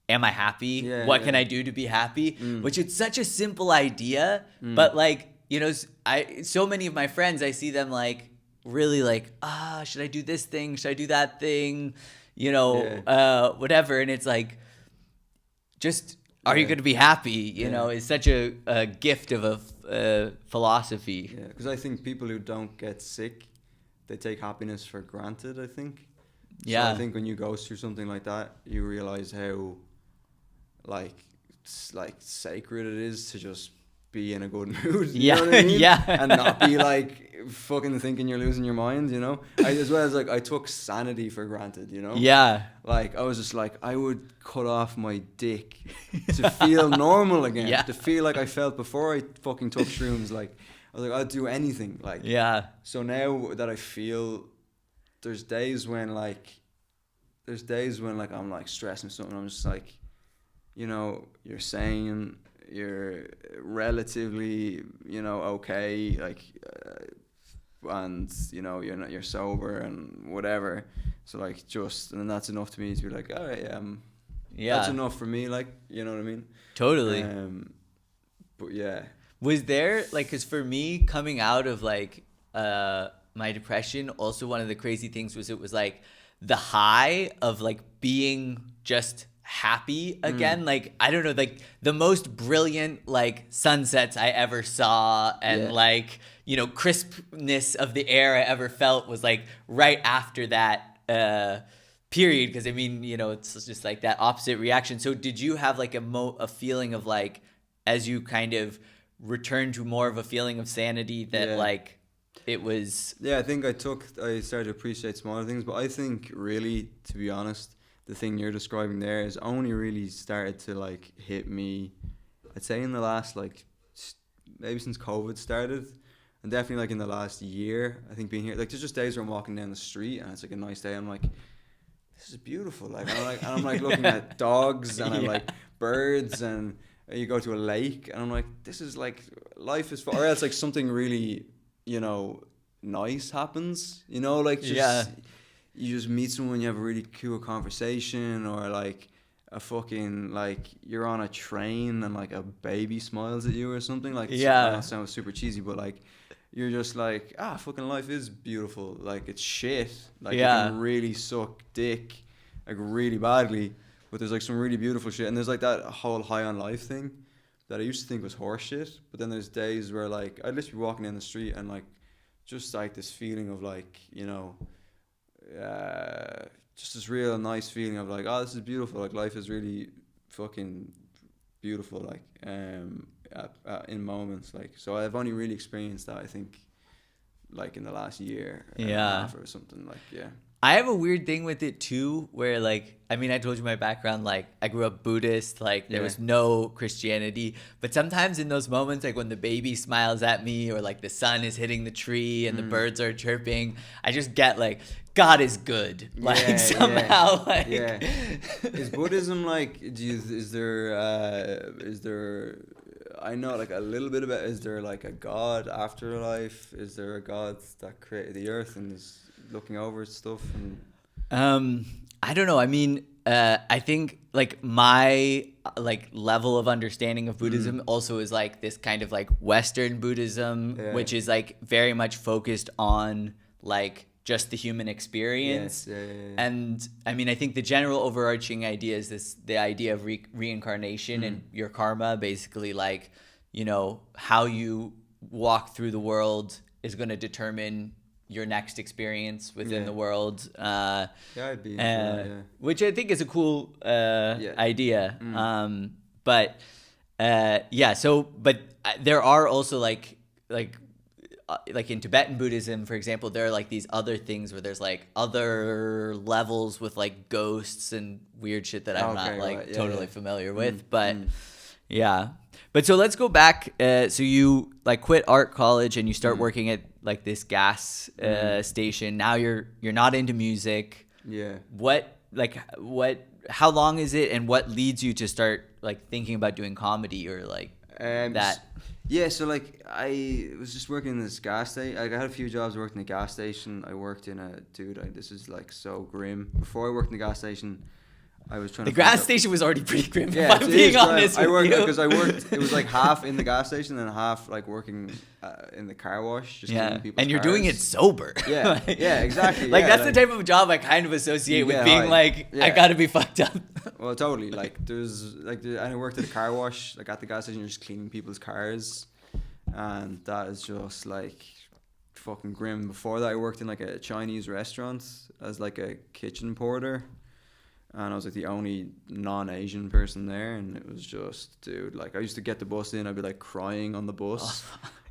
am I happy? What can I do to be happy? Which is such a simple idea, but like, you know, so many of my friends, I see them like really like, should I do this thing? Should I do that thing? You know, whatever. And it's like, just, are you going to be happy? You know, it's such a gift of a philosophy. Yeah, because I think people who don't get sick, they take happiness for granted, I think. So I think when you go through something like that, you realize how like sacred it is to just be in a good mood. You know what I mean? And not be like fucking thinking you're losing your mind, you know? As well as like I took sanity for granted, you know? Yeah. Like I was just like, I would cut off my dick to feel normal again. To feel like I felt before I fucking took shrooms. Like I was like, I'd do anything. Like so now that I feel, there's days when I'm like stressing something, I'm just like, you know, you're saying you're relatively, you know, okay, like, and you know, you're sober and whatever. So like, and then that's enough to me to be like, all right, that's enough for me. Like, you know what I mean? Totally. But yeah. Was there like, cause for me coming out of like, my depression, also one of the crazy things was it was like the high of like being just happy again. Like, I don't know, like the most brilliant like sunsets I ever saw, and like, you know, crispness of the air I ever felt was like right after that period. Because I mean, you know, it's just like that opposite reaction. So did you have like a feeling of like, as you kind of returned to more of a feeling of sanity, that like it was... I think I started to appreciate smaller things, but I think really, to be honest, the thing you're describing there is only really started to like hit me I'd say in the last like maybe since COVID started, and definitely like in the last year, I think being here, like there's just days where I'm walking down the street and it's like a nice day. I'm like, this is beautiful. Like, and I'm like looking at dogs and I'm like birds, and you go to a lake and I'm like, this is like life is. Or else like something really, nice happens. Like just you just meet someone, you have a really cool conversation, or like a fucking like you're on a train and like a baby smiles at you or something. Like that sounds super cheesy, but like you're just like, fucking life is beautiful. Like it's shit. Like it can really suck dick like really badly, but there's like some really beautiful shit. And there's like that whole high on life thing that I used to think was horse shit, but then there's days where like I'd literally be walking down the street and like just like this feeling of like, just this real nice feeling of like, this is beautiful. Like life is really fucking beautiful. Like in moments. Like, so I've only really experienced that, I think, like in the last year and a half or something. Like, I have a weird thing with it too, where like, I mean, I told you my background, like I grew up Buddhist, like there was no Christianity, but sometimes in those moments, like when the baby smiles at me or like the sun is hitting the tree and the birds are chirping, I just get like, God is good. Like somehow like. Yeah. Is Buddhism like, is there, I know like a little bit about, is there like a God afterlife? Is there a God that created the earth and is looking over stuff? And I don't know. I mean, I think like my like level of understanding of Buddhism also is like this kind of like Western Buddhism, which is like very much focused on like just the human experience. And I mean, I think the general overarching idea is the idea of reincarnation and your karma, basically like, how you walk through the world is going to determine your next experience within the world. I'd be into that, which I think is a cool idea. But there are also like in Tibetan Buddhism, for example, there are like these other things where there's like other levels with like ghosts and weird shit that I'm not totally familiar with. But but so let's go back. So you like quit art college and you start working at like this gas station. Now you're not into music. How long is it, and what leads you to start like thinking about doing comedy or like that? So like I was just working in this gas station. Like, I had a few jobs working in a gas station. I worked in this is like so grim. Before I worked in the gas station, I was trying to. The gas station was already pretty grim. Yeah, if I'm being honest. I worked because I worked. It was like half in the gas station and half like working in the car wash. Just cleaning people's and you're cars. doing it sober. Yeah, exactly. Like that's the type of job I kind of associate with being like, I gotta be fucked up. Well, totally. Like there's like, and I worked at a car wash. Like at the gas station, you're just cleaning people's cars, and that is just like fucking grim. Before that, I worked in like a Chinese restaurant as like a kitchen porter. And I was like the only non-Asian person there, and it was just, dude, like I used to get the bus in, I'd be like crying on the bus.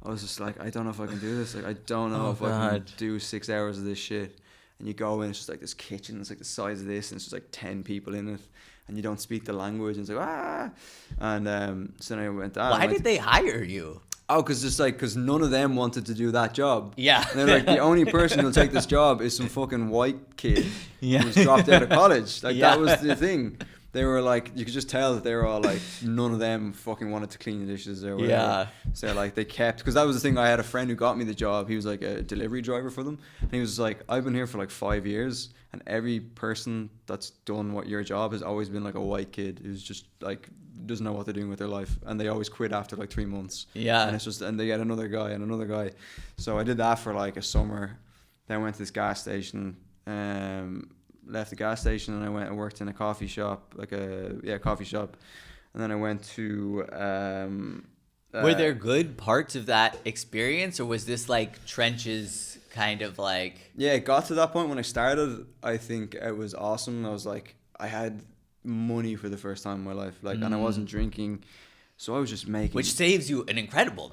I was just like, I don't know if I can do this. Like I don't know if I can do 6 hours of this shit. And you go in, it's just like this kitchen, it's like the size of this, and it's just like 10 people in it, and you don't speak the language, and it's like And so then I went down. Why did they hire you? Oh, because none of them wanted to do that job. Yeah. And they're like, the only person who'll take this job is some fucking white kid who's dropped out of college. Like, that was the thing. They were like, you could just tell that they were all like, none of them fucking wanted to clean the dishes or whatever. Yeah. So, like, they kept, because that was the thing. I had a friend who got me the job. He was like a delivery driver for them. And he was like, I've been here for like 5 years. And every person that's done your job has always been like a white kid who's just like, doesn't know what they're doing with their life, and they always quit after like 3 months. And it's just, and they get another guy. So I did that for like a summer. Then I went to this gas station, left the gas station, and I went and worked in a coffee shop, coffee shop. And then I went to were there good parts of that experience, or was this like trenches kind of like? Yeah, it got to that point when I started. I think it was awesome. I was like, I had money for the first time in my life, like, and I wasn't drinking, so I was just making, which saves you an incredible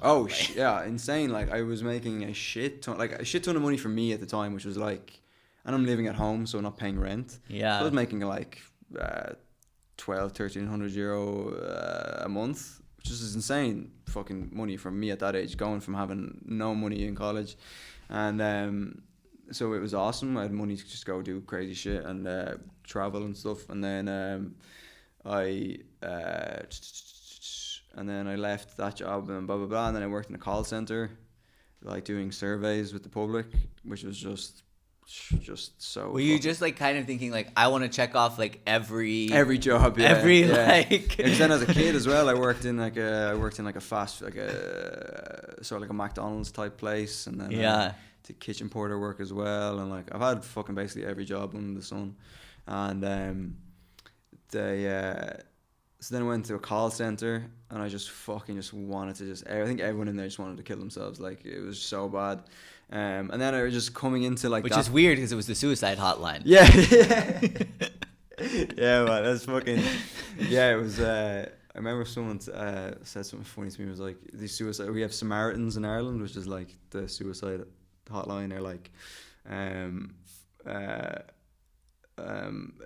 insane. Like I was making a shit ton of money for me at the time, which was like, and I'm living at home, so I'm not paying rent. So I was making like 1,200-1,300 euro a month, which is insane fucking money for me at that age, going from having no money in college. And so it was awesome. I had money to just go do crazy shit and travel and stuff. And then I left that job and blah blah blah. And then I worked in a call center, like doing surveys with the public, which was just so. Were you just like kind of thinking like, I want to check off like every job, yeah, like? Because then as a kid as well, I worked in like a fast, like a sort of like a McDonald's type place, and then did kitchen porter work as well, and like I've had fucking basically every job under the sun, and so then I went to a call center, and I just wanted to I think everyone in there just wanted to kill themselves. Like, it was so bad. And then I was just coming into like, which is weird because it was the suicide hotline. Yeah. Yeah, man, that's fucking, yeah, it was, I remember someone said something funny to me. It was like, we have Samaritans in Ireland, which is like the suicide hotline, or like,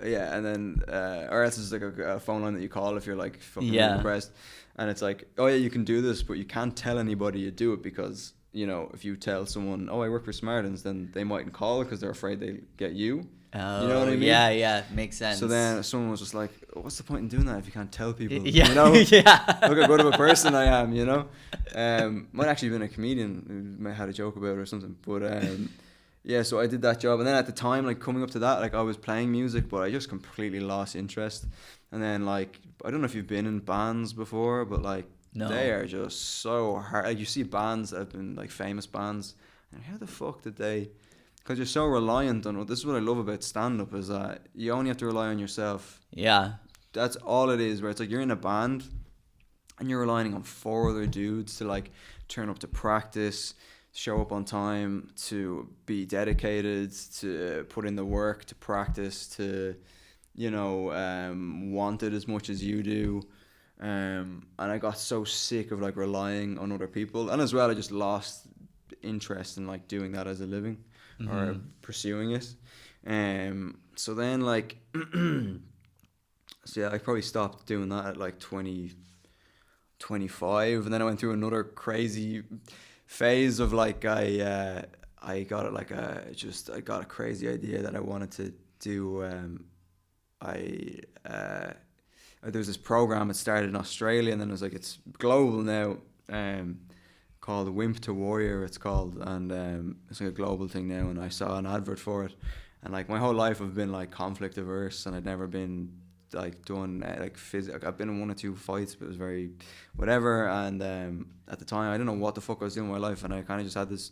yeah, and then or else it's like a phone line that you call if you're like fucking depressed, and it's like, oh yeah, you can do this, but you can't tell anybody you do it, because, you know, if you tell someone, oh, I work for Samaritans, then they mightn't call because they're afraid they get you. Oh, you know what I mean? Yeah, makes sense. So then someone was just like, what's the point in doing that if you can't tell people? Yeah, you know? yeah. Look how good of a person I am, you know? Might actually have been a comedian who might have had a joke about it or something, but yeah, so I did that job, and then at the time, like, coming up to that, like, I was playing music, but I just completely lost interest. And then, like, I don't know if you've been in bands before, but like, no, they are just so hard. Like, you see bands that have been like famous bands, and how the fuck did they? Because you're so reliant on. This is what I love about stand-up, is that you only have to rely on yourself. Yeah, that's all it is. Where it's like, you're in a band, and you're relying on 4 other dudes to like turn up to practice, show up on time, to be dedicated, to put in the work, to practice, to, you know, want it as much as you do. And I got so sick of like relying on other people, and as well, I just lost interest in like doing that as a living, or pursuing it. So then, like, so yeah, I probably stopped doing that at like 25, and then I went through another crazy phase of like, I got a crazy idea that I wanted to do. There was this program that started in Australia, and then it was like, it's global now, called Wimp to Warrior, it's called, and it's like a global thing now, and I saw an advert for it, and like, my whole life I've been like conflict averse, and I'd never been like doing like physical. I've been in 1 or 2 fights, but it was very whatever, and at the time I didn't know what the fuck I was doing with my life, and I kind of just had this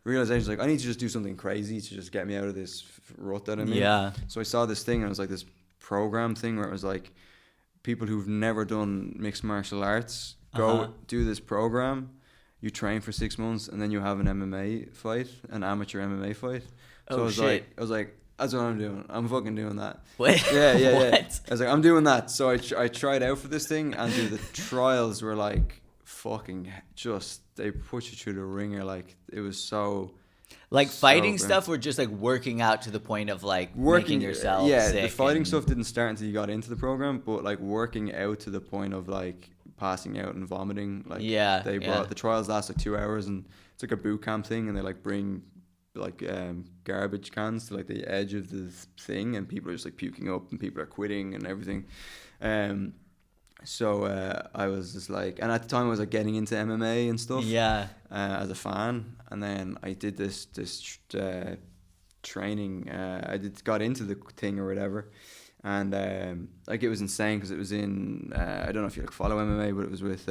realization, like, I need to just do something crazy to just get me out of this rut that I'm in. Yeah. So I saw this thing, and it was like this program thing where it was like, people who've never done mixed martial arts go do this program, you train for 6 months, and then you have an MMA fight, an amateur MMA fight. So I was like, that's what I'm doing. I'm fucking doing that. What? Yeah. What? I was like, I'm doing that. So I tried out for this thing, and dude, the trials were like fucking just, they put you through the ringer. Like, it was so. Like, fighting stuff, or just like working out to the point of like making yourself sick? The fighting stuff didn't start until you got into the program, but like working out to the point of like passing out and vomiting. Like, they brought the trials last like 2 hours, and it's like a boot camp thing, and they like bring like garbage cans to like the edge of the thing, and people are just like puking up, and people are quitting and everything. So I was just like, and at the time I was like getting into MMA and stuff, as a fan, and then I did this training. Got into the thing or whatever, and like, it was insane because it was in I don't know if you like follow MMA, but it was with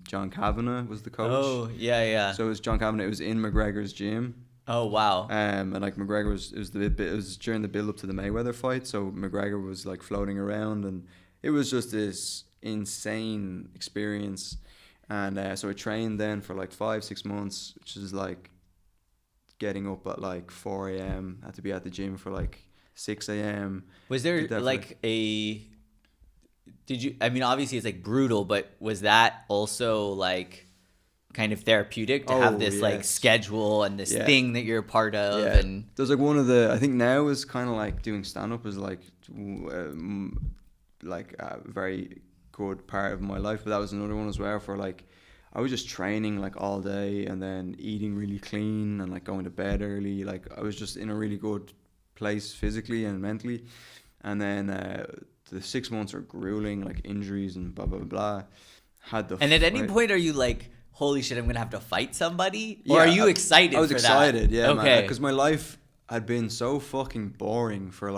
John Kavanagh was the coach. Oh yeah. So it was John Kavanagh. It was in McGregor's gym. Oh wow. And like, McGregor it was during the build up to the Mayweather fight, so McGregor was like floating around, and it was just this insane experience. And so I trained then for like 5-6 months, which is like getting up at like 4 a.m. Had to be at the gym for like 6 a.m. Was there like I mean, obviously it's like brutal, but was that also like kind of therapeutic to have this like schedule and this thing that you're a part of? And there's like one of the, I think now is kind of like doing stand-up is like very good part of my life, but that was another one as well for like, I was just training like all day and then eating really clean and like going to bed early. Like I was just in a really good place physically and mentally. And then the 6 months are grueling, like injuries and blah, blah, blah. And at any point are you like, holy shit, I'm going to have to fight somebody? Or Yeah, are you excited for that? I was excited, yeah, okay. because my life had been so fucking boring for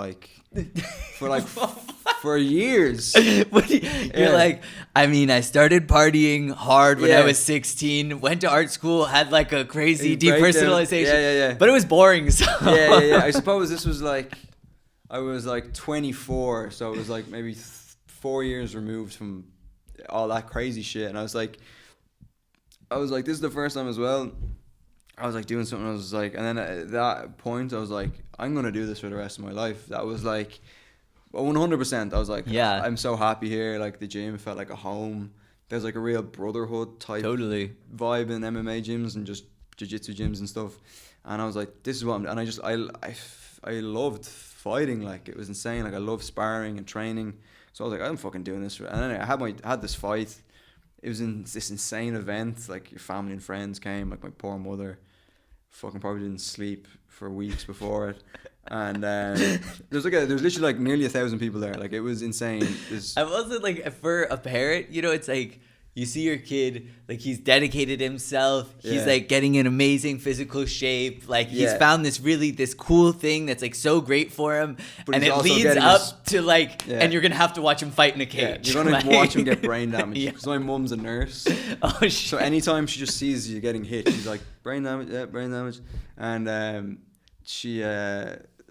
years. You're like, I mean, I started partying hard when I was 16, went to art school, had like a crazy depersonalization. Yeah. But it was boring. So. Yeah. I suppose this was like, I was like 24, so it was like maybe 4 years removed from all that crazy shit. And I was like, this is the first time as well. I was like doing something. I was like, and then at that point, I was like, I'm gonna do this for the rest of my life. That was like 100%. I was like, yeah, I'm so happy here. Like the gym felt like a home. There's like a real brotherhood type vibe in MMA gyms and just jiu-jitsu gyms and stuff. And I was like, this is what I'm. And I loved fighting. Like it was insane. Like I loved sparring and training. So I was like, I'm fucking doing this. And then I had this fight. It was in this insane event. Like your family and friends came. Like my poor mother, fucking probably didn't sleep for weeks before it. And there's literally like nearly 1,000 people there. Like it was insane. I wasn't like, for a parent, you know, it's like you see your kid, like he's dedicated himself. He's like getting in amazing physical shape. Like he's found this cool thing that's like so great for him. But and it leads up to like, and you're going to have to watch him fight in a cage. You're going to watch him get brain damage. Because my mum's a nurse. Oh shit. So anytime she just sees you getting hit, she's like, brain damage. And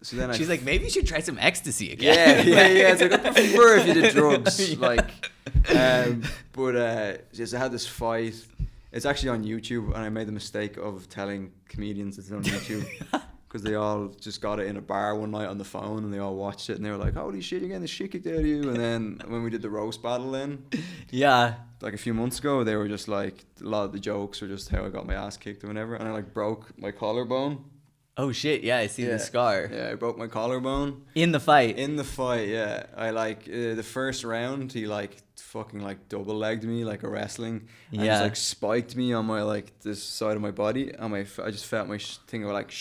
so then she's like, maybe you should try some ecstasy again. Yeah. It's like, I prefer if you did drugs. Like, I had this fight. It's actually on YouTube, and I made the mistake of telling comedians it's on YouTube because they all just got it in a bar one night on the phone, and they all watched it, and they were like, "Holy shit, you're getting the shit kicked out of you!" And then when we did the roast battle, like a few months ago, they were just like, a lot of the jokes were just how I got my ass kicked or whatever, and I like broke my collarbone. Oh shit, yeah, I see the scar. Yeah, I broke my collarbone. In the fight, yeah. I like, the first round, he like fucking like double legged me like a wrestling. And just like spiked me on my like this side of my body. And I just felt my thing go like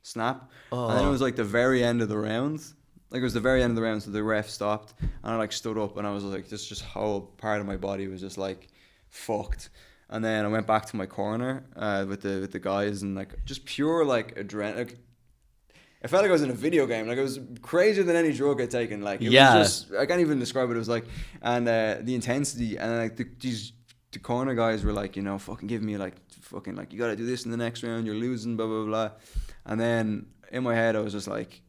snap. Oh. And then it was like the very end of the round. Like it was the very end of the round, so the ref stopped. And I like stood up and I was like, this just whole part of my body was just like fucked. And then I went back to my corner with the guys, and like just pure like adrenaline. Like, I felt like I was in a video game. Like it was crazier than any drug I'd taken. Like it was just, I can't even describe what it was like. And the intensity, and like the corner guys were like, you know, fucking giving me like fucking like, you gotta do this in the next round. You're losing, blah blah blah. And then in my head I was just like,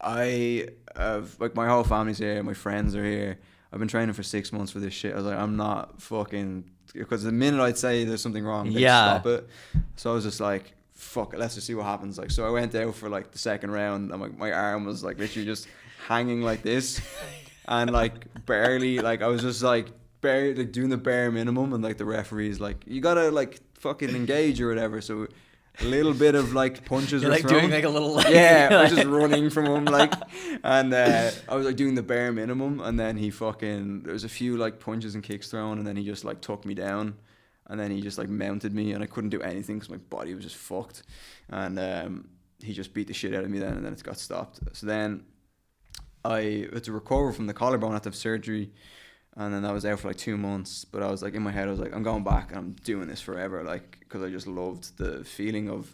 like my whole family's here, my friends are here. I've been training for 6 months for this shit. I was like, I'm not fucking, because the minute I'd say there's something wrong, they'd stop it. So I was just like, fuck it, let's just see what happens. Like, so I went out for like the second round, and like my arm was like literally just hanging like this, and like barely, like I was just like barely like doing the bare minimum, and like the referee's like, you gotta like fucking engage or whatever. So a little bit of like punches. You're like thrown. Doing like a little. I was just running from him like, and I was like doing the bare minimum, and then there was a few like punches and kicks thrown, and then he just like took me down, and then he just like mounted me, and I couldn't do anything because my body was just fucked, and he just beat the shit out of me then, and then it got stopped. So then I had to recover from the collarbone after surgery. And then I was out for like 2 months, but I was like, in my head, I was like, I'm going back and I'm doing this forever. Like, because I just loved the feeling of,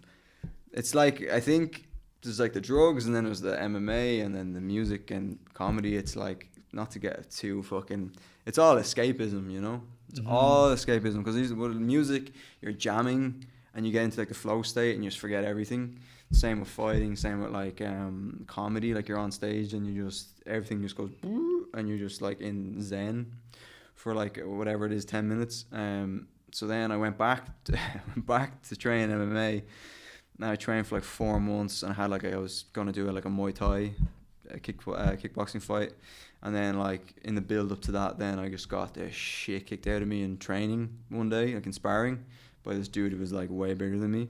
it's like, I think there's like the drugs, and then there's the MMA, and then the music and comedy. It's like, not to get too fucking, it's all escapism, you know? It's all escapism, because with music, you're jamming and you get into like the flow state and you just forget everything. Same with fighting, same with like comedy, like you're on stage and you just, everything just goes and you're just like in zen for like whatever it is, 10 minutes. So then I went back to train MMA. Now I trained for like 4 months, and I was gonna do like a Muay Thai kickboxing fight, and then like in the build up to that, then I just got the shit kicked out of me in training one day, like in sparring, by this dude who was like way bigger than me,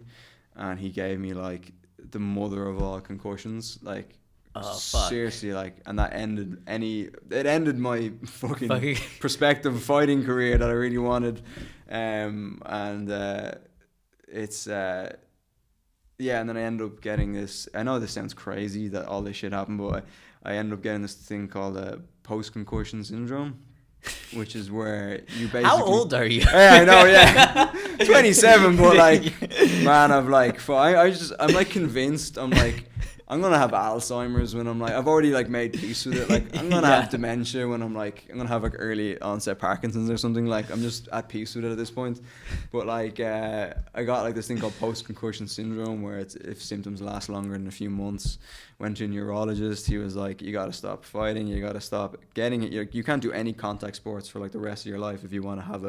and he gave me like the mother of all concussions, like Oh fuck. Seriously, like, and that ended my fucking Fucking prospective fighting career that I really wanted. And it's yeah, and then I ended up getting this. I know this sounds crazy that all this shit happened, but I ended up getting this thing called post-concussion syndrome, which is where you basically. How old are you? Yeah, I know, yeah. 27, but like, man, I'm like convinced, I'm gonna have Alzheimer's when I'm like, I've already like made peace with it. Like, I'm gonna have dementia when I'm gonna have like early onset Parkinson's or something. Like, I'm just at peace with it at this point. But like, I got like this thing called post-concussion syndrome, where it's if symptoms last longer than a few months. Went to a neurologist. He was like, you gotta stop fighting. You gotta stop getting it. You can't do any contact sports for like the rest of your life if you want to have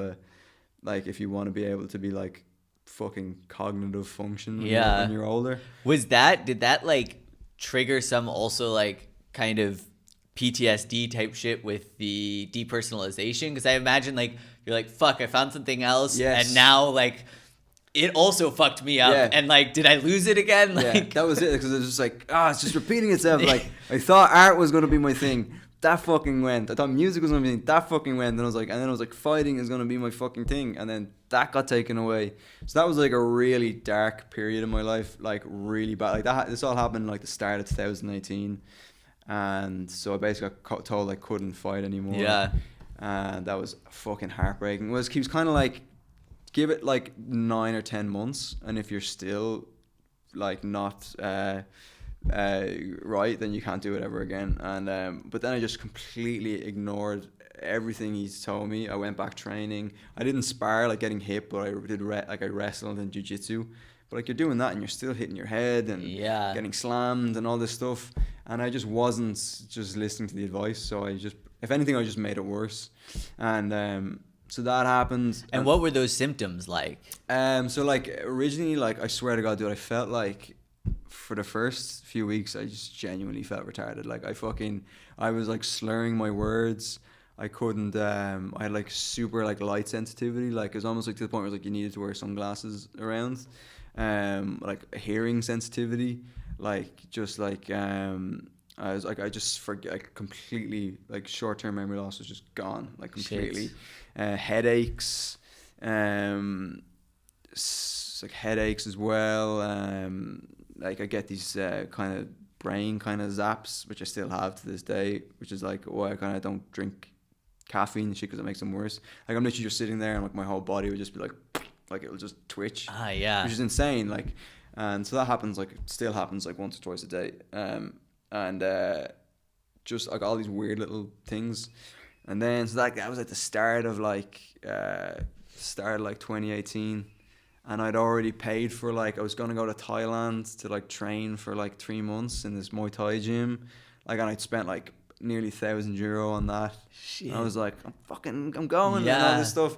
if you want to be able to be like fucking cognitive function when you're older. Did that like trigger some also like kind of PTSD type shit with the depersonalization? Because I imagine like you're like, fuck, I found something else, and now like it also fucked me up, and like, did I lose it again? Like, that was it, because it was just like, it's just repeating itself. Like, I thought art was going to be my thing. That fucking went. I thought music was going to be my thing. That fucking went. And then I was like, fighting is going to be my fucking thing. And then that got taken away. So that was like a really dark period in my life, like really bad. Like that. This all happened like the start of 2018, and so I basically got told I couldn't fight anymore. Yeah. And that was fucking heartbreaking. He was kind of like, give it like 9 or 10 months, and if you're still like not right, then you can't do it ever again. And but then I just completely ignored everything he's told me. I went back training. I didn't spar like getting hit, but I did I wrestled in jiu-jitsu. But like, you're doing that and you're still hitting your head and getting slammed and all this stuff. And I just wasn't just listening to the advice. So if anything, I just made it worse. And so that happened. And what were those symptoms like? So like originally, like, I swear to God, dude, I felt like for the first few weeks, I just genuinely felt retarded. Like, I was like slurring my words. I couldn't, I had like super like light sensitivity. Like, it was almost like to the point where like you needed to wear sunglasses around. Like hearing sensitivity, like just like, I was like, I just forget, like, completely, like, short-term memory loss was just gone, like, completely. Headaches, like headaches as well. Like, I get these kind of brain kind of zaps, which I still have to this day, which is like why I kind of don't drink caffeine and shit, because it makes them worse. Like, I'm literally just sitting there and like my whole body would just be like it will just twitch. Which is insane. Like, and so that happens, like, it still happens like once or twice a day. And just like all these weird little things. And then so that was at the start of 2018, and I'd already paid for, like, I was gonna go to Thailand to like train for like 3 months in this Muay Thai gym, like, and I'd spent like nearly €1,000 on that. Shit. I was like, I'm going and all this stuff.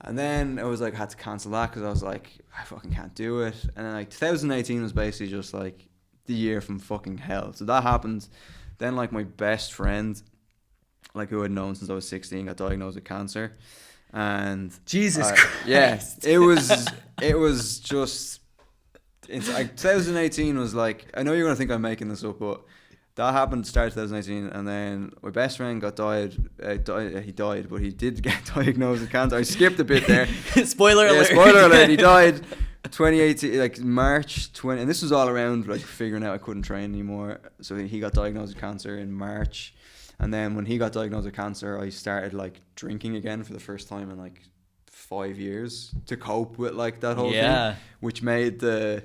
And then it was like, I had to cancel that because I was like, I fucking can't do it. And then like 2018 was basically just like the year from fucking hell. So that happened. Then like my best friend, like, who I'd known since I was 16, got diagnosed with cancer. And Jesus Christ. Yeah, it was just, it's like 2018 was like, I know you're gonna think I'm making this up, but that happened start 2018, and then my best friend he died, but he did get diagnosed with cancer. I skipped a bit there. Spoiler alert. Spoiler alert. He died 2018, like March 20, and this was all around like figuring out I couldn't train anymore. So he got diagnosed with cancer in March, and then when he got diagnosed with cancer, I started like drinking again for the first time in like 5 years to cope with like that whole thing, which made the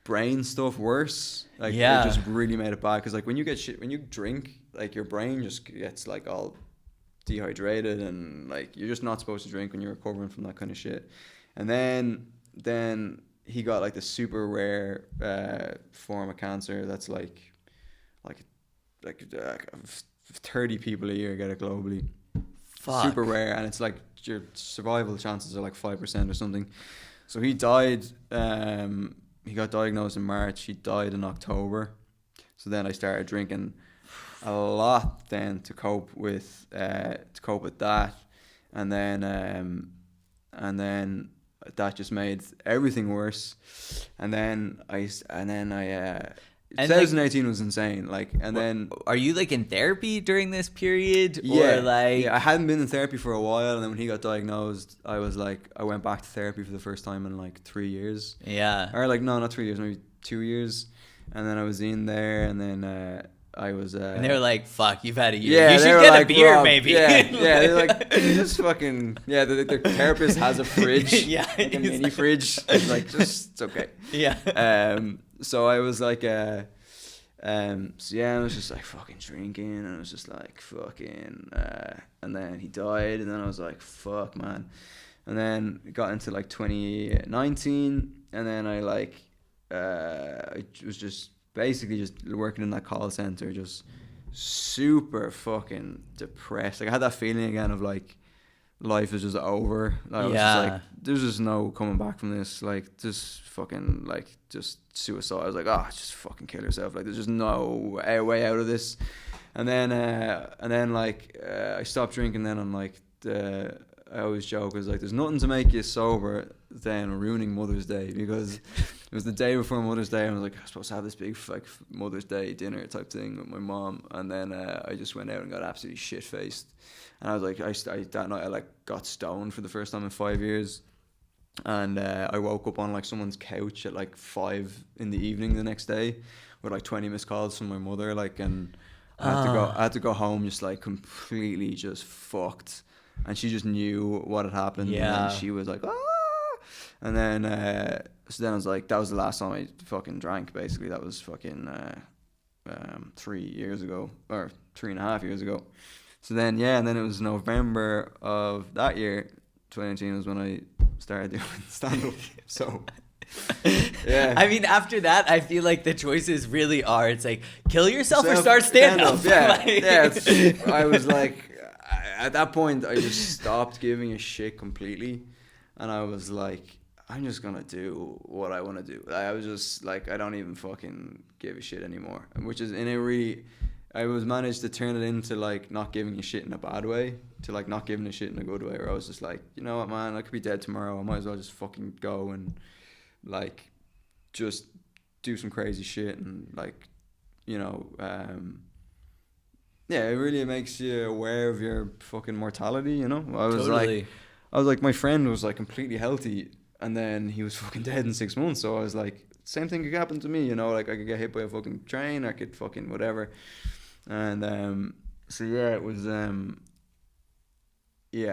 brain stuff worse. Like, it just really made it bad, because like when you drink, like, your brain just gets like all dehydrated, and like you're just not supposed to drink when you're recovering from that kind of shit. And then he got like the super rare form of cancer that's like 30 people a year get it globally. Fuck. Super rare, and it's like your survival chances are like 5% or something. So he died. He got diagnosed in March. He died in October. So then I started drinking a lot then to cope with that, and then that just made everything worse. And then I And 2018 was insane. Like, and then are you like in therapy during this period? yeah, Or like I hadn't been in therapy for a while, and then when he got diagnosed, I went back to therapy for the first time in like 3 years. Yeah. Or like no, not 3 years, maybe 2 years, and then I was in there, and then I was. And they were like, "Fuck, you've had a year. Yeah, you they should were get like, a beer, Rob, maybe." Yeah, they're like, just fucking yeah. The therapist has a fridge, Yeah, like a mini like- fridge. It's like just it's okay. Yeah. So I was like, so yeah, I was just like fucking drinking, and I was just like fucking, and then he died, and then I was like, fuck, man, and then it got into like 2019, and then I like, I was just basically just working in that call center, just super fucking depressed. Like I had that feeling again of like life is just over. Like, I was just like, there's just no coming back from this. Like just fucking like just suicide. I was like, just fucking kill yourself. Like there's just no way out of this. And then like I stopped drinking. Then I'm like, I always joke, is like, there's nothing to make you sober than ruining Mother's Day, because it was the day before Mother's Day, and I was like, I'm supposed to have this big like Mother's Day dinner type thing with my mom, and then I just went out and got absolutely shit faced, and I was like, that night I like got stoned for the first time in 5 years, and I woke up on like someone's couch at like 5 in the evening the next day with like 20 missed calls from my mother, like, and I had to go home just like completely just fucked. And she just knew what had happened. Yeah. And then she was like, And then, so then I was like, that was the last time I fucking drank, basically. That was fucking 3 years ago, or 3.5 years ago. So then, yeah, and then it was November of that year, 2019, was when I started doing stand-up. So, yeah. I mean, after that, I feel like the choices really are, it's like, kill yourself or start stand-up. Yeah, yeah. I was like, at that point, I just stopped giving a shit completely, and I was like, I'm just gonna do what I want to do. I was just like, I don't even fucking give a shit anymore, which is I was managed to turn it into like not giving a shit in a bad way to like not giving a shit in a good way, where I was just like, you know what, man, I could be dead tomorrow. I might as well just fucking go and like just do some crazy shit, and like, you know, yeah, it really makes you aware of your fucking mortality, you know? I was like, my friend was like completely healthy, and then he was fucking dead in 6 months. So I was like, same thing could happen to me, you know? Like I could get hit by a fucking train, I could fucking whatever. And so yeah, it was yeah,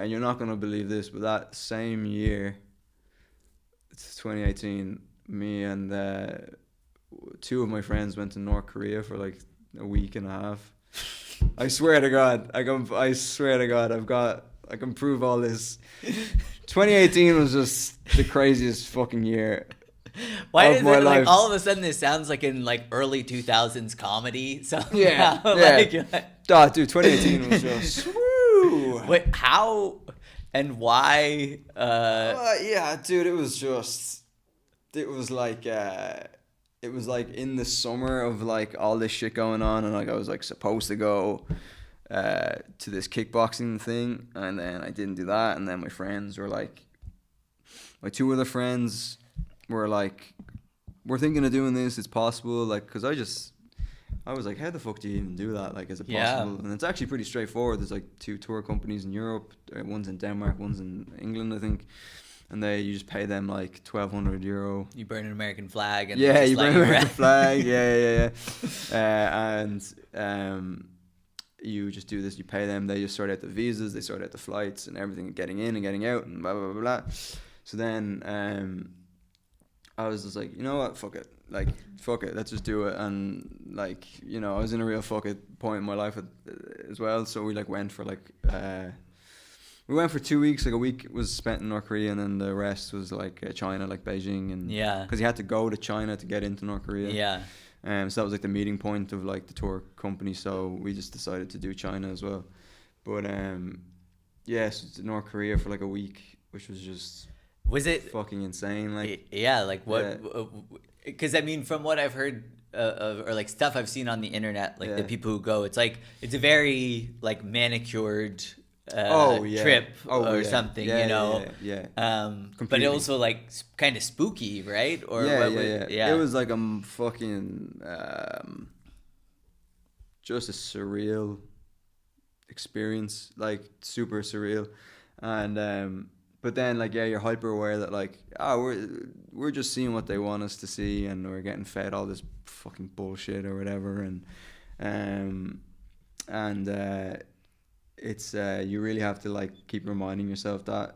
and you're not gonna believe this, but that same year, it's 2018, me and 2 of my friends went to North Korea for like a week and a half. I swear to God, I can prove all this. 2018 was just the craziest fucking year. Why of is my it life. like all of a sudden this sounds like in like early 2000s comedy? So Yeah, dude, 2018 was just woo. Wait, how and why? Yeah, dude, it was like in the summer of like all this shit going on, and like I was like supposed to go to this kickboxing thing, and then I didn't do that, and then my friends were like, my 2 other friends were like, we're thinking of doing this, it's possible, like, because I was like, how the fuck do you even do that, like, is it possible? And it's actually pretty straightforward. There's like 2 tour companies in Europe, one's in Denmark, one's in England, I think. And you just pay them like €1,200. You burn an American flag. And yeah, you burn an American flag. Yeah. And you just do this. You pay them. They just sort out the visas. They sort out the flights and everything, getting in and getting out and blah blah blah blah. So then I was just like, you know what, fuck it. Like, fuck it. Let's just do it. And like, you know, I was in a real fuck it point in my life as well. So we like went for like. We went for 2 weeks. Like a week was spent in North Korea, and then the rest was like China, like Beijing, and because you had to go to China to get into North Korea. Yeah. So that was like the meeting point of like the tour company. So we just decided to do China as well. But so to North Korea for like a week, which was just fucking insane. Like like what? Because I mean, from what I've heard or like stuff I've seen on the internet, like the people who go, it's like it's a very like manicured trip or yeah. something, Yeah, you know. yeah. But Completely. also like kind of spooky, right? Or Yeah, what yeah, would, yeah. It was like a fucking just a surreal experience, like super surreal. And but then like yeah, you're hyper aware that like we're just seeing what they want us to see, and we're getting fed all this fucking bullshit or whatever, um and it's you really have to like keep reminding yourself that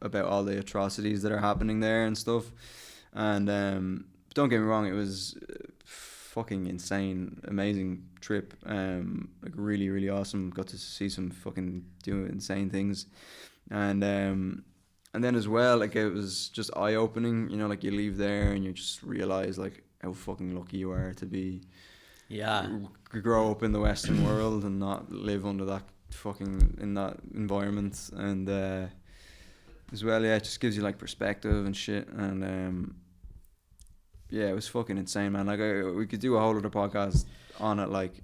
about all the atrocities that are happening there and stuff. And don't get me wrong, it was fucking insane, amazing trip. Like really, really awesome. Got to see some fucking do insane things, and then as well, like it was just eye opening. You know, like you leave there and you just realize like how fucking lucky you are to be grow up in the Western world and not live under that fucking in that environment. And as well, yeah, it just gives you like perspective and shit. And yeah, it was fucking insane, man. Like we could do a whole other podcast on it. Like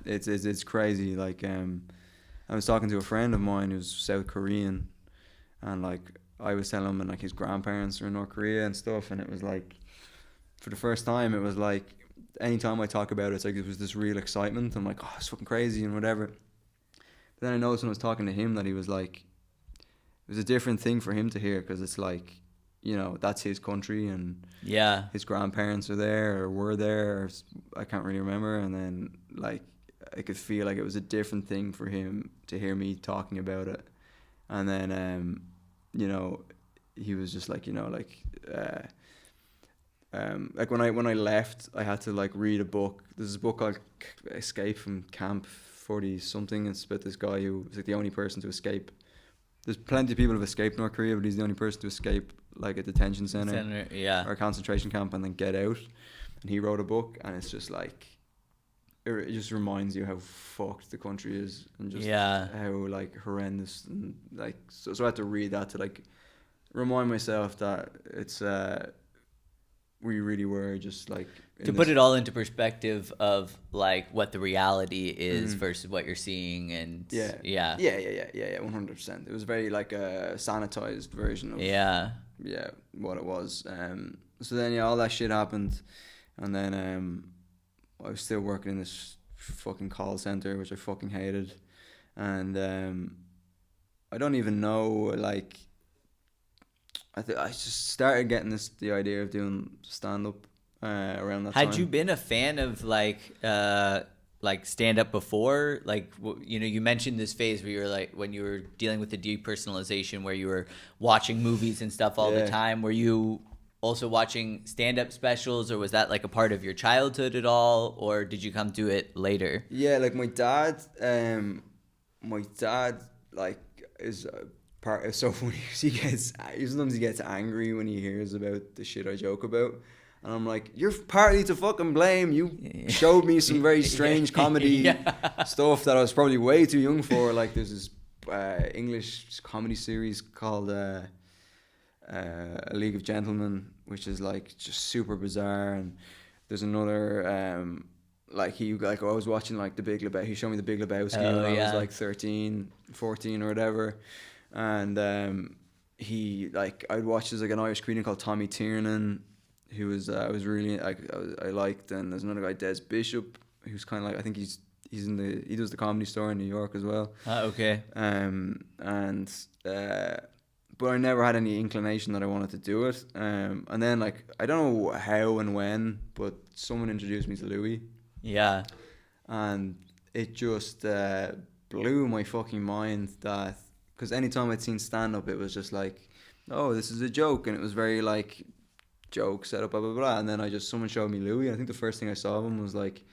it's crazy. Like I was talking to a friend of mine who's South Korean, and like I was telling him, and like his grandparents are in North Korea and stuff, and it was like for the first time, it was like anytime I talk about it, it's like it was this real excitement. I'm like, oh, it's fucking crazy and whatever. But then I noticed when I was talking to him that he was like, it was a different thing for him to hear, because it's like, you know, that's his country and his grandparents are there or were there, or I can't really remember. And then like I could feel like it was a different thing for him to hear me talking about it. And then you know, he was just like, you know, like like when I left, I had to like read a book. There's a book called Escape from Camp 40 something. It's about this guy who was like the only person to escape. There's plenty of people who've escaped North Korea, but he's the only person to escape like a detention center or a concentration camp and then get out. And he wrote a book, and it's just like it just reminds you how fucked the country is, and just how like horrendous, and like so I had to read that to like remind myself that it's we really were just like to put it all into perspective of like what the reality is versus what you're seeing. And 100%. It was very like a sanitized version of what it was. So then all that shit happened, and then I was still working in this fucking call center, which I fucking hated, and I don't even know, like I just started getting the idea of doing stand up around that time. Had you been a fan of like stand up before? Like, you know, you mentioned this phase where you were like, when you were dealing with the depersonalization, where you were watching movies and stuff all the time. Were you also watching stand up specials, or was that like a part of your childhood at all, or did you come to it later? Yeah, like my dad like is part. It's so funny. Sometimes he gets angry when he hears about the shit I joke about, and I'm like, you're partly to fucking blame. You showed me some very strange comedy stuff that I was probably way too young for. Like there's this English comedy series called A League of Gentlemen, which is like just super bizarre. And there's another like I was watching like The Big Lebowski. He showed me The Big Lebowski when I was like 13, 14 or whatever. And he like I'd watch there's like an Irish comedian called Tommy Tiernan, who was I liked. And there's another guy, Des Bishop, who's kind of like, I think he does the Comedy Store in New York as well. Okay. But I never had any inclination that I wanted to do it. And then like I don't know how and when, but someone introduced me to Louie. Yeah. And it just blew my fucking mind that, because anytime I'd seen stand up, it was just like, oh, this is a joke, and it was very like joke set up, blah blah blah. And then someone showed me Louie. I think the first thing I saw of him was like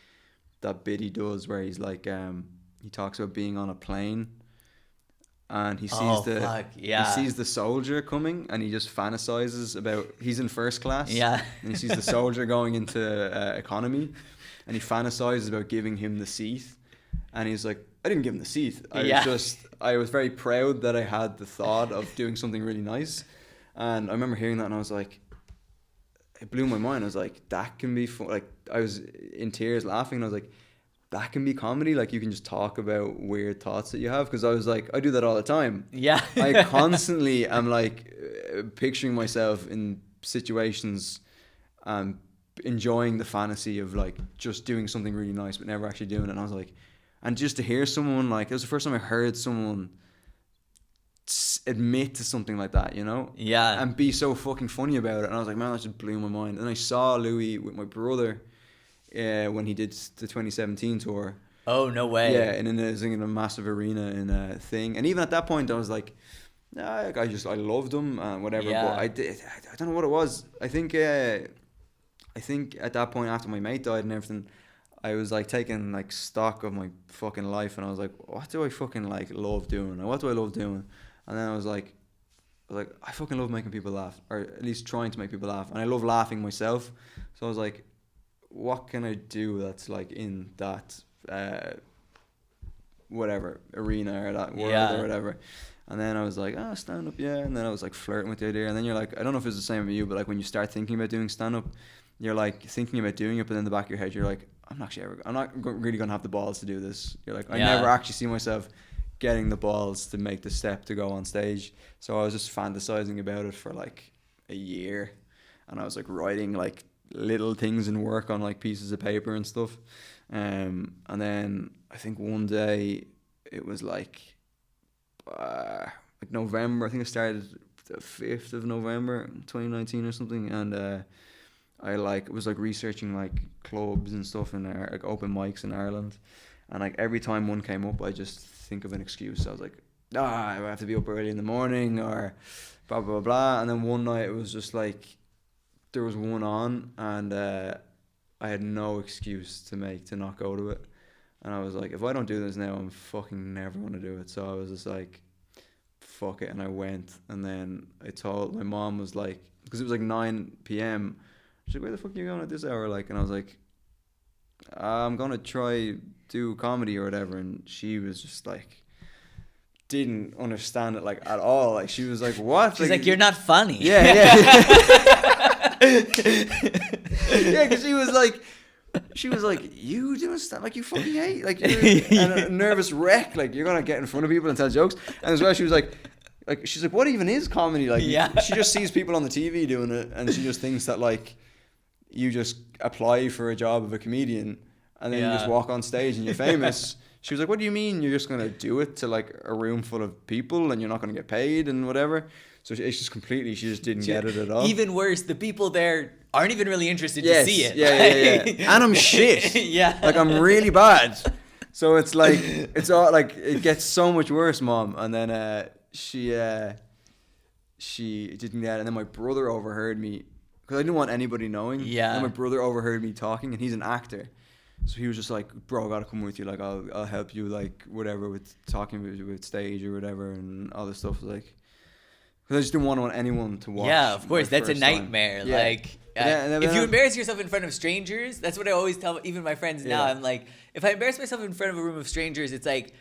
that bit he does where he's like he talks about being on a plane, and he sees the soldier coming, and he just fantasizes about, he's in first class, and he sees the soldier going into economy, and he fantasizes about giving him the seat, and he's like, I didn't give him the seat. I was very proud that I had the thought of doing something really nice. And I remember hearing that, and I was like, it blew my mind. I was like, that can be fun. Like, I was in tears laughing, and I was like, that can be comedy. Like you can just talk about weird thoughts that you have. Because I was like, I do that all the time. Yeah. I constantly am like picturing myself in situations, enjoying the fantasy of like just doing something really nice but never actually doing it. And I was like, and just to hear someone like, it was the first time I heard someone admit to something like that, you know? Yeah. And be so fucking funny about it. And I was like, man, that just blew my mind. And I saw Louie with my brother when he did the 2017 tour. Oh, no way. Yeah, and then I was in a massive arena in a thing. And even at that point, I was like, nah, I loved him and whatever. Yeah. But I don't know what it was. I think at that point, after my mate died and everything, I was like taking like stock of my fucking life, and I was like, what do I fucking like love doing? Or what do I love doing? And then I was like, I fucking love making people laugh, or at least trying to make people laugh. And I love laughing myself. So I was like, what can I do that's like in that whatever arena or that world or whatever. And then I was like, stand up, yeah. And then I was like flirting with the idea. And then you're like, I don't know if it's the same with you, but like when you start thinking about doing stand up, you're like thinking about doing it, but in the back of your head, you're like, I'm not really gonna have the balls to do this. You're like, I never actually see myself getting the balls to make the step to go on stage. So I was just fantasizing about it for like a year, and I was like writing like little things in work on like pieces of paper and stuff. And then I think one day it was like November. I think I started the 5th of November 2019 or something, and I was like researching like clubs and stuff in there, like open mics in Ireland, and like every time one came up, I just think of an excuse. I was like, I have to be up early in the morning or blah blah blah. And then one night it was just like there was one on, and I had no excuse to make to not go to it. And I was like, if I don't do this now, I'm fucking never gonna do it. So I was just like, fuck it, and I went. And then I told my mom, was like, because it was like 9 p.m. She's like, where the fuck are you going at this hour? Like, and I was like, I'm gonna try do comedy or whatever. And she was just like, didn't understand it like at all. Like she was like, what? She's like, you're not funny. Yeah. Yeah, because she was like, you doing stuff like you fucking hate, like you're a nervous wreck, like you're gonna get in front of people and tell jokes. And as well, she was like she's like, what even is comedy? Like, she just sees people on the TV doing it, and she just thinks that like you just apply for a job of a comedian and then you just walk on stage and you're famous. She was like, what do you mean you're just gonna do it to like a room full of people and you're not gonna get paid and whatever? So it's just completely, she just didn't get it at all. Even worse, the people there aren't even really interested to see it. Yeah. And I'm shit. Like I'm really bad. So it's like, it's all like, it gets so much worse, Mom. And then she didn't get it. And then my brother overheard me, because I didn't want anybody knowing. Yeah. And my brother overheard me talking, and he's an actor. So he was just like, bro, I gotta come with you. Like, I'll help you, like, whatever, with talking with stage or whatever and all this stuff. Like, because I just didn't want anyone to watch. Yeah, of course. That's a nightmare. Yeah. Like, if you embarrass yourself in front of strangers, that's what I always tell even my friends now. I'm like, if I embarrass myself in front of a room of strangers, it's like,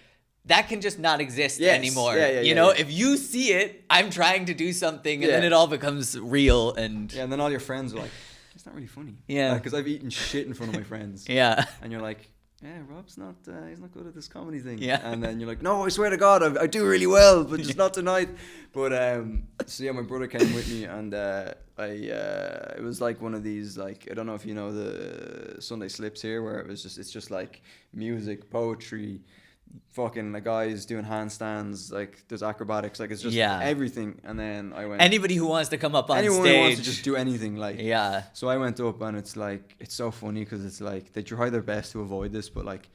that can just not exist anymore. You know, if you see it, I'm trying to do something, and then it all becomes real. And then all your friends are like, it's not really funny. Yeah. Because I've eaten shit in front of my friends. Yeah. And you're like, yeah, Rob's not, he's not good at this comedy thing. Yeah. And then you're like, no, I swear to God, I do really well, but just not tonight. But, so yeah, my brother came with me, and it was like one of these, like, I don't know if you know the Sunday Slips here, where it's just like music, poetry, fucking like guys doing handstands, like there's acrobatics, like it's just everything. And then I went, anybody who wants to come up on stage, anyone who wants to just do anything, like so I went up, and it's like, it's so funny because it's like they try their best to avoid this, but like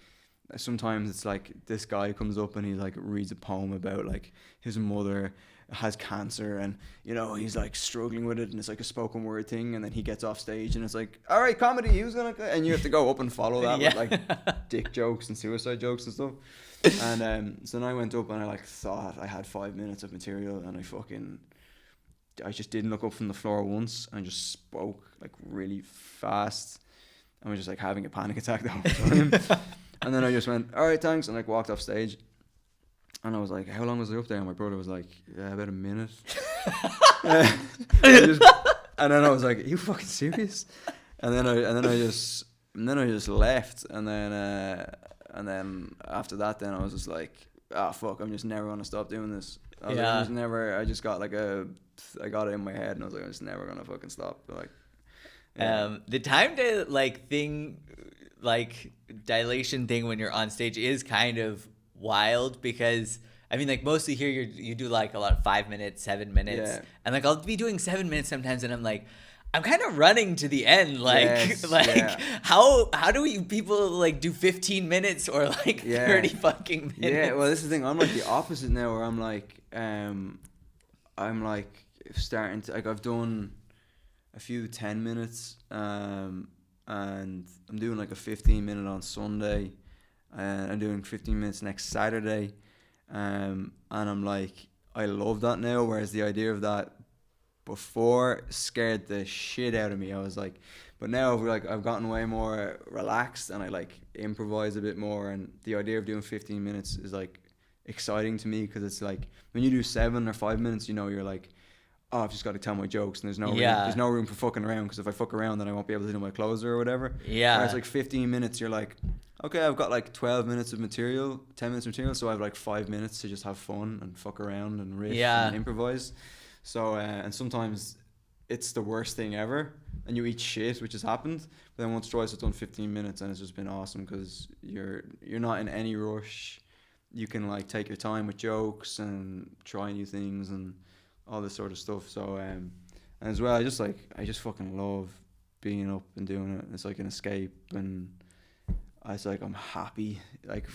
sometimes it's like this guy comes up and he like reads a poem about like his mother has cancer, and you know he's like struggling with it, and it's like a spoken word thing, and then he gets off stage and it's like, all right, comedy, who's gonna, and you have to go up and follow that with like dick jokes and suicide jokes and stuff. And so then I went up, and I like thought I had 5 minutes of material, and I just didn't look up from the floor once, and just spoke like really fast. I was just like having a panic attack the whole time. And then I just went, all right, thanks, and like walked off stage. And I was like, how long was I up there? And my brother was like, yeah, about a minute. And then I was like, are you fucking serious? And then I just I just left, and then after that, then I was just like, ah, fuck, I'm just never gonna stop doing this. I just got I got it in my head, and I was like, I'm just never gonna fucking stop. Like, yeah. The time to dilation thing when you're on stage is kind of wild, because I mean, like, mostly here you do like a lot of 5 minutes, 7 minutes, and like I'll be doing 7 minutes sometimes, and I'm like, I'm kind of running to the end, how do people like do 15 minutes or like 30 fucking minutes? Yeah, well, this is the thing. I'm like the opposite now, where I'm like starting to, like, I've done a few 10 minutes, and I'm doing like a 15-minute on Sunday, and I'm doing 15 minutes next Saturday, and I'm like, I love that now, whereas the idea of that before scared the shit out of me. I was like, but now I've gotten way more relaxed, and I like improvise a bit more, and the idea of doing 15 minutes is like exciting to me, because it's like when you do 7 or 5 minutes, you know, you're like, oh, I've just got to tell my jokes, and there's no room for fucking around, because if I fuck around, then I won't be able to do my closer or whatever. Whereas like 15 minutes, you're like, okay, I've got like 12 minutes of material, 10 minutes of material, so I have like 5 minutes to just have fun and fuck around and riff and improvise. So and sometimes it's the worst thing ever, and you eat shit, which has happened. But then once or twice I've done 15 minutes, and it's just been awesome, because you're not in any rush. You can like take your time with jokes and try new things and all this sort of stuff. So and as well, I just fucking love being up and doing it. It's like an escape, and it's like I'm happy. Like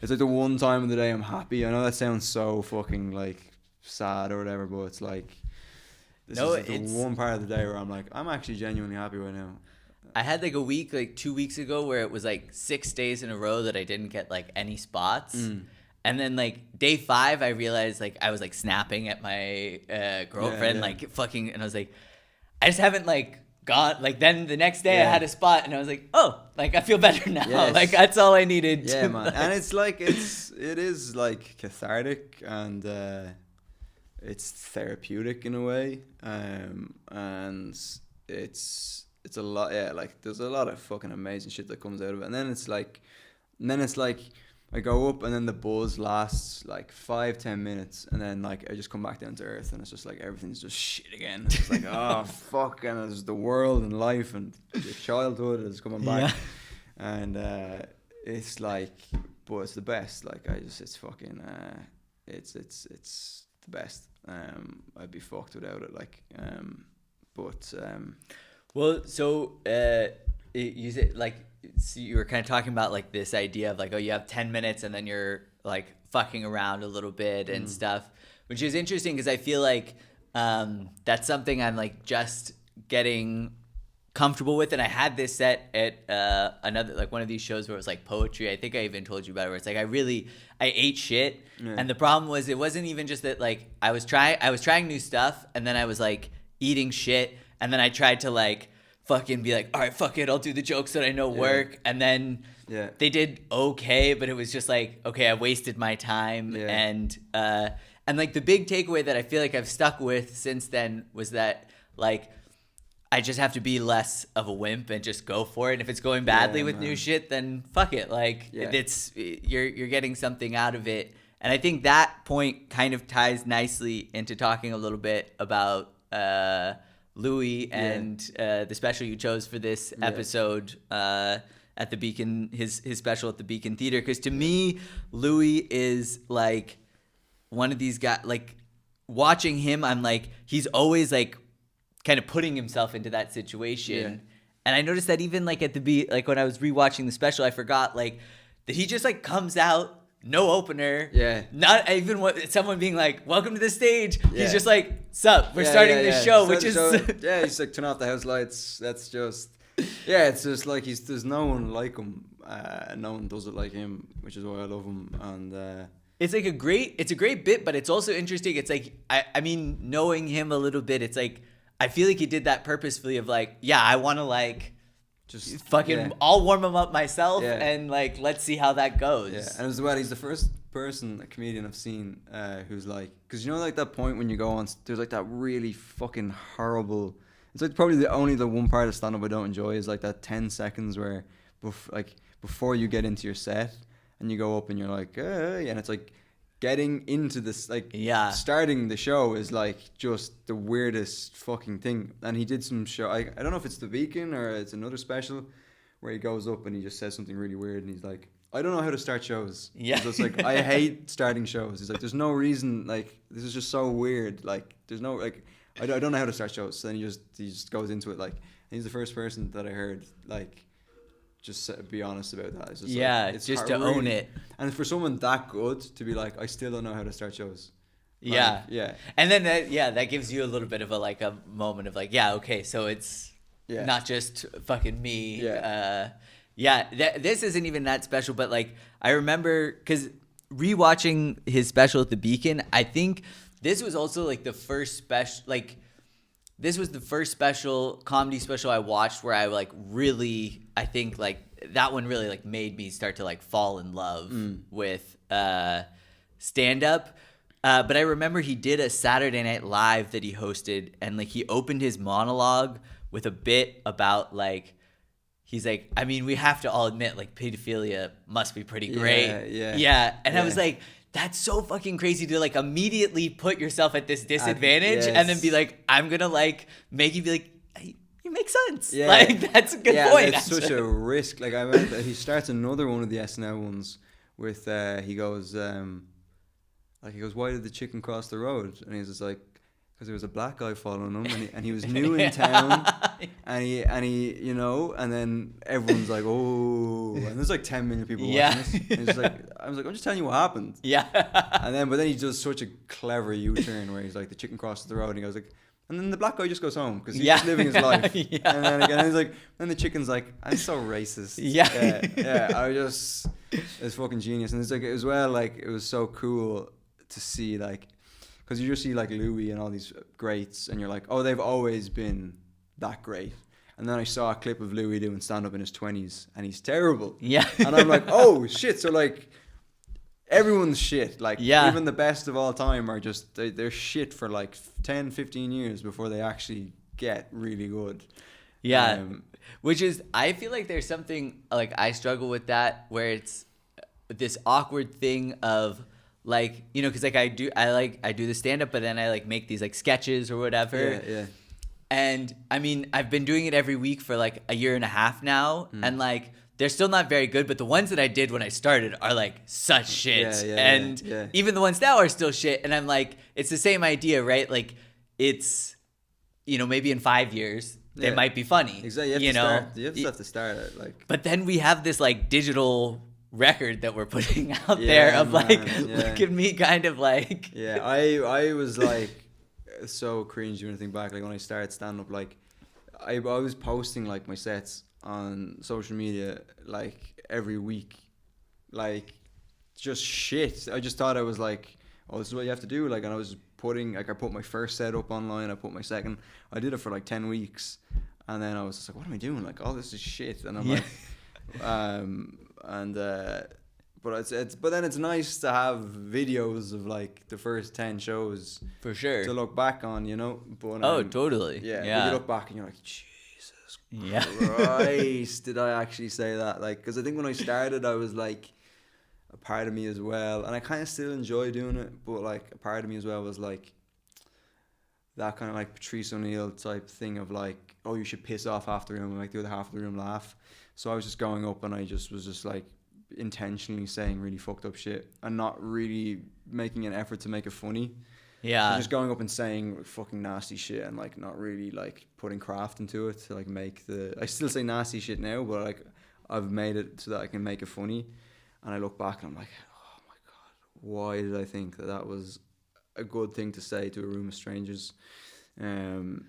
it's like the one time of the day I'm happy. I know that sounds so fucking like sad or whatever, but it's like this is the one part of the day where I'm like, I'm actually genuinely happy right now. I had like a week, like 2 weeks ago, where it was like 6 days in a row that I didn't get like any spots. And then like day 5, I realized like I was like snapping at my girlfriend, like fucking, and I was like, I just haven't like got, like, then the next day I had a spot, and I was like, oh, like I feel better now. Yes. Like that's all I needed. Yeah, man. And it's like, it is like cathartic, and it's therapeutic in a way, and it's a lot. Yeah, like there's a lot of fucking amazing shit that comes out of it, and then it's like I go up, and then the buzz lasts like 5-10 minutes, and then like I just come back down to earth, and it's just like everything's just shit again. It's like, oh fuck, and it's the world and life and your childhood is coming back, and it's like, but it's the best. Like it's fucking it's the best. I'd be fucked without it. Like, well, so you said like, so you were kind of talking about like this idea of like, oh, you have 10 minutes and then you're like fucking around a little bit and stuff, which is interesting, because I feel like that's something I'm like just getting comfortable with. And I had this set at another, like one of these shows where it was like poetry. I think I even told you about it, where it's like I ate shit. And the problem was, it wasn't even just that, like I was trying new stuff, and then I was like eating shit, and then I tried to like fucking be like, all right, fuck it, I'll do the jokes that I know work, and then they did okay, but it was just like, okay, I wasted my time. And like the big takeaway that I feel like I've stuck with since then was that like I just have to be less of a wimp and just go for it. And if it's going badly with new shit, then fuck it. Like it's you're getting something out of it. And I think that point kind of ties nicely into talking a little bit about Louie and the special you chose for this episode at the Beacon, his special at the Beacon Theater. Because to me, Louie is like one of these guys, like watching him, I'm like, he's always like kind of putting himself into that situation. And I noticed that even like at the like when I was rewatching the special, I forgot like that he just like comes out, no opener. Not even someone being like, welcome to the stage. He's just like, sup, we're starting this show, which is... he's like, turn off the house lights. That's just... Yeah, it's just like there's no one like him. No one does it like him, which is why I love him. And... It's like a great bit, but it's also interesting. It's like, I mean, knowing him a little bit, it's like, I feel like he did that purposefully of like, I want to like... Just fucking, I'll warm him up myself, and like, let's see how that goes. And as well, he's the first person, a comedian I've seen, who's like, because you know, like that point when you go on, there's like that really fucking horrible It's like probably the one part of stand up I don't enjoy is like that 10 seconds where before you get into your set and you go up and you're like, and it's like getting into this, like, starting the show is like just the weirdest fucking thing. And he did some show, I don't know if it's The Beacon or it's another special where he goes up and he just says something really weird and he's like, I don't know how to start shows. Yeah. He's just like, I hate starting shows. He's like, there's no reason, like, this is just so weird. Like, there's no, like, I don't know how to start shows. So then he just goes into it, like, and he's the first person that I heard, like, just be honest about that. It's just like, it's just to own it. And for someone that good to be like, I still don't know how to start shows. Yeah. Like, yeah. And then that gives you a little bit of a moment of like, okay, so it's not just fucking me. This isn't even that special, but like I remember because rewatching his special at the Beacon, I think this was also like the first special, like this was the first special comedy special I watched where I like really, I think like that one really like made me start to like fall in love with stand up. But I remember he did a Saturday Night Live that he hosted, and like he opened his monologue with a bit about like, he's like, I mean, we have to all admit like pedophilia must be pretty great. And I was like, that's so fucking crazy to like immediately put yourself at this disadvantage and then be like, I'm gonna like make you be like, hey, you make sense. Yeah. Like that's a good point. It's such a risk. Like I remember he starts another one of the SNL ones with he goes, why did the chicken cross the road? And he's just like, because there was a black guy following him, and he was new in town, and he, you know, and then everyone's like, oh, and there's like 10 million people watching this. And he's like, I was like, I'm just telling you what happened. But then he does such a clever U-turn where he's like, the chicken crosses the road, and he goes like, and then the black guy just goes home because he's just living his life. And then again, he's like, then the chicken's like, I'm so racist. I just, it's fucking genius, and it's like as well, like it was so cool to see like. Because you just see like Louie and all these greats and you're like, oh, they've always been that great. And then I saw a clip of Louie doing stand-up in his 20s and he's terrible. And I'm like, oh, shit. So like everyone's shit. Like even the best of all time are just, they're shit for like 10, 15 years before they actually get really good. Which is, I feel like there's something, like I struggle with that where it's this awkward thing of, like, you know, because like I do the stand up, but then I like make these like sketches or whatever. And I mean, I've been doing it every week for like a year and a half now, and like they're still not very good. But the ones that I did when I started are like such shit, even the ones now are still shit. And I'm like, it's the same idea, right? Like, it's, you know, maybe in 5 years they might be funny. Exactly. You have to start it, like. But then we have this like digital record that we're putting out there of like, look at me, kind of like. I was like so cringy when I think back, like when I started stand up, like I was posting like my sets on social media like every week, like just shit. I just thought I was like, oh, this is what you have to do, like, and I was putting, like, I put my first set up online, I put my second, I did it for like 10 weeks, and then I was just like, what am I doing, like all this is shit, and I'm like but then it's nice to have videos of like the first 10 shows for sure to look back on, you know. But totally. But you look back and you're like, Jesus Christ, did I actually say that? Like, because I think when I started, I was like, a part of me as well, and I kind of still enjoy doing it, but like a part of me as well was like that kind of like Patrice O'Neill type thing of like, oh, you should piss off half the room and make the other half of the room laugh. So I was just going up and I just was just like intentionally saying really fucked up shit and not really making an effort to make it funny. So just going up and saying fucking nasty shit and like not really like putting craft into it to like make I still say nasty shit now, but like I've made it so that I can make it funny. And I look back and I'm like, oh my God, why did I think that was a good thing to say to a room of strangers? Well,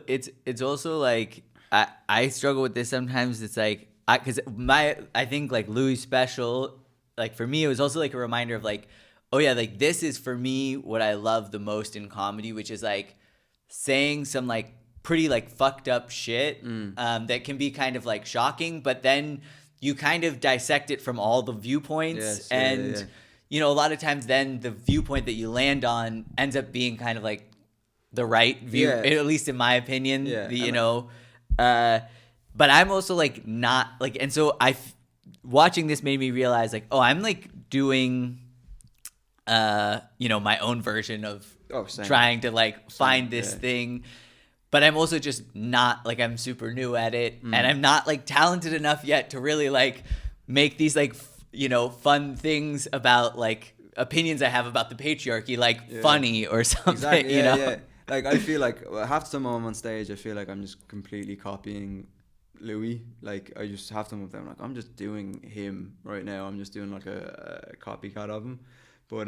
it's also like, I struggle with this sometimes. It's like, I think like Louie special, like for me, it was also like a reminder of like, oh yeah, like this is for me what I love the most in comedy, which is like saying some like pretty like fucked up shit that can be kind of like shocking, but then you kind of dissect it from all the viewpoints, you know, a lot of times then the viewpoint that you land on ends up being kind of like the right view, Yeah. at least in my opinion. Yeah, You and know, but I'm also like not like, and so watching this made me realize like, oh, I'm like doing, you know, my own version of Same. trying to like find Same, this yeah. thing. But I'm also just not like, I'm super new at it, and I'm not like talented enough yet to really like make these like you know, fun things about like opinions I have about the patriarchy like funny or something. Exactly. You know? Yeah. Like I feel like half the time I'm on stage, I feel like I'm just completely copying Louie. Like I just half the time I'm like I'm just doing him right now. I'm just doing like a copycat of him. But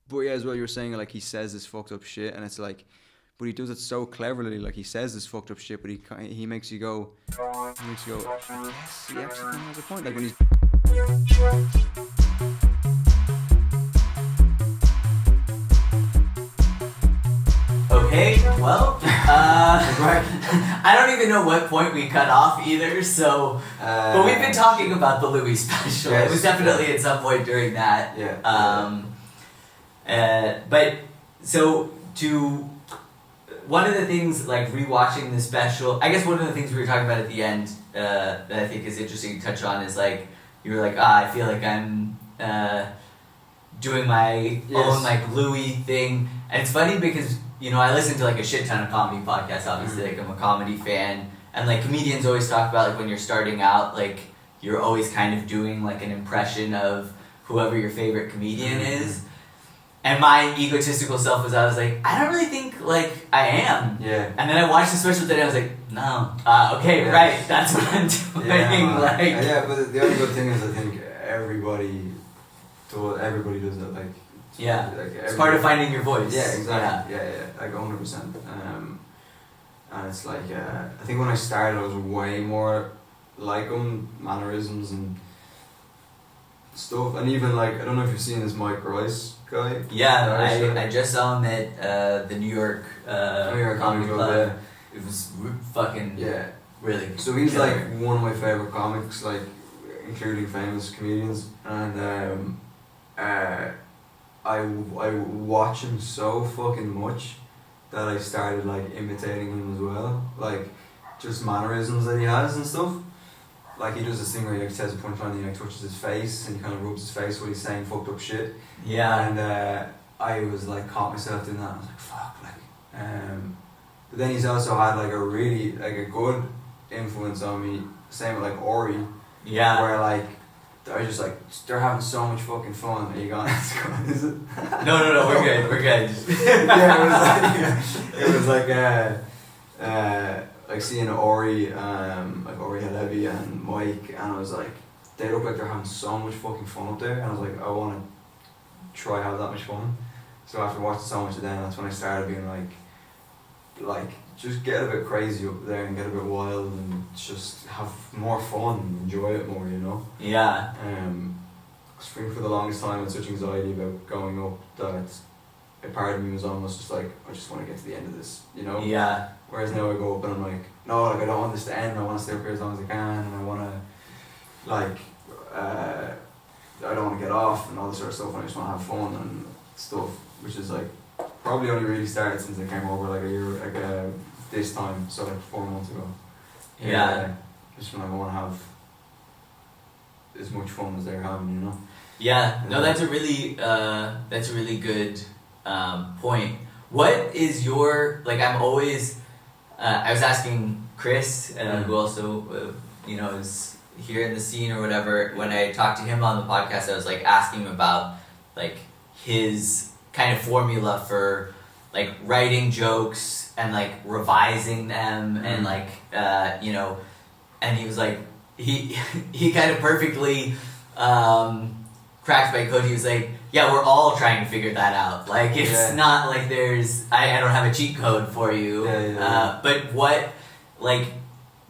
but yeah, as well, you were saying like he says this fucked up shit, and it's like, but he does it so cleverly. Like he says this fucked up shit, but he makes you go, yes, he actually kind of has a point. Like when he's Okay, well, I don't even know what point we cut off either, so, but we've been talking about the Louie special. Yes, it was definitely at some point during that. But, so, one of the things, like, rewatching the special, I guess one of the things we were talking about at the end, that I think is interesting to touch on is, like, you were like, I feel like I'm, doing my own, like, Louie thing, and it's funny because, you know, I listen to like a shit ton of comedy podcasts, obviously, like I'm a comedy fan, and like comedians always talk about like when you're starting out, like you're always kind of doing like an impression of whoever your favorite comedian is. And my egotistical self was, I was like, I don't really think like I am. Yeah. And then I watched the special today, I was like, no. Okay, right, that's what I'm doing. But the other good thing is I think everybody does it, like. Yeah, like it's part of finding your voice. Yeah, exactly. Yeah, like 100%. And it's like, I think when I started, I was way more like him, mannerisms and stuff. And even like, I don't know if you've seen this Mike Rice guy. Yeah, I just saw him at the New York Comedy Club. Yeah. It was fucking really good. So he's like one of my favorite comics, like including famous comedians, and I watch him so fucking much that I started like imitating him as well, like just mannerisms that he has and stuff. Like he does this thing where he like says a punchline and he like touches his face and he kind of rubs his face while he's saying fucked up shit. Yeah. And I was like caught myself doing that. I was like fuck, like. But then he's also had like a really like a good influence on me. Same with like Ori. Yeah. Where like. I was just like, they're having so much fucking fun. Are you going, is it? No, we're good. It was like seeing Ori, like Ori Halevi and Mike, and I was like, they look like they're having so much fucking fun up there, and I was like, I want to try have that much fun. So after watching so much of them, that's when I started being like just get a bit crazy up there and get a bit wild and just have more fun and enjoy it more, you know? Yeah. Cause for the longest time I had such anxiety about going up that a part of me was almost just like, I just want to get to the end of this, you know? Yeah. Whereas now I go up and I'm like, no, like I don't want this to end, I want to stay up here as long as I can, and I want to, like, I don't want to get off and all this sort of stuff, and I just want to have fun and stuff, which is like, probably only really started since I came over like a year, like this time, so like 4 months ago. Yeah. Just when I want to have as much fun as they're having, you know. Yeah. No, that's a really good point. What is your like? I'm always. I was asking Chris, who also you know is here in the scene or whatever. When I talked to him on the podcast, I was like asking him about like his kind of formula for like writing jokes and like revising them and like you know, and he was like he kind of perfectly cracked my code. He was like, yeah, we're all trying to figure that out. Like it's not like there's I don't have a cheat code for you. But what like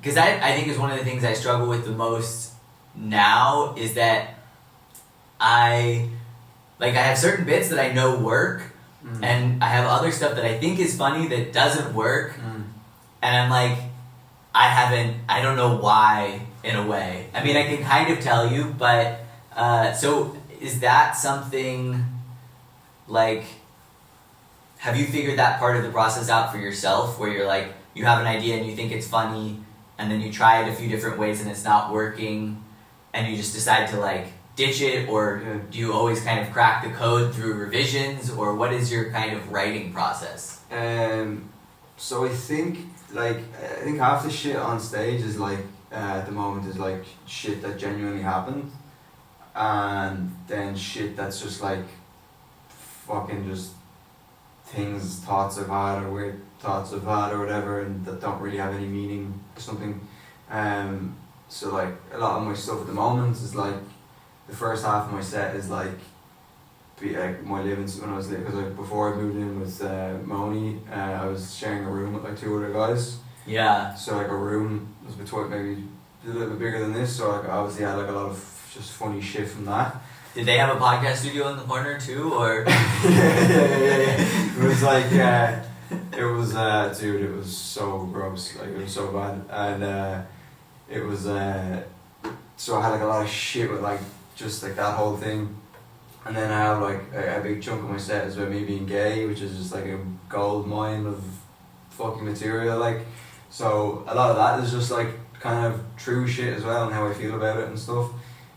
because I think is one of the things I struggle with the most now is that I have certain bits that I know work, and I have other stuff that I think is funny that doesn't work, and I'm like, I don't know why in a way. I mean, I can kind of tell you, but so is that something like, have you figured that part of the process out for yourself, where you're like, you have an idea and you think it's funny, and then you try it a few different ways and it's not working, and you just decide to like ditch it, or do you always kind of crack the code through revisions, or what is your kind of writing process? So I think half the shit on stage is like at the moment is like shit that genuinely happened, and then shit that's just like fucking just thoughts I've had, or weird thoughts I've had, or whatever, and that don't really have any meaning or something. So like a lot of my stuff at the moment is like, the first half of my set is like my living, when I was there, because like before I moved in with Moni, I was sharing a room with like 2 other guys. Yeah. So like a room was between maybe a little bit bigger than this, so like obviously I had like a lot of just funny shit from that. Did they have a podcast studio in the corner too, or? yeah. It was like, it was, dude, it was so gross, like it was so bad, and it was, so I had like a lot of shit with like, just like that whole thing, and then I have like a big chunk of my set is about me being gay, which is just like a gold mine of fucking material, like, so a lot of that is just like kind of true shit as well, and how I feel about it and stuff,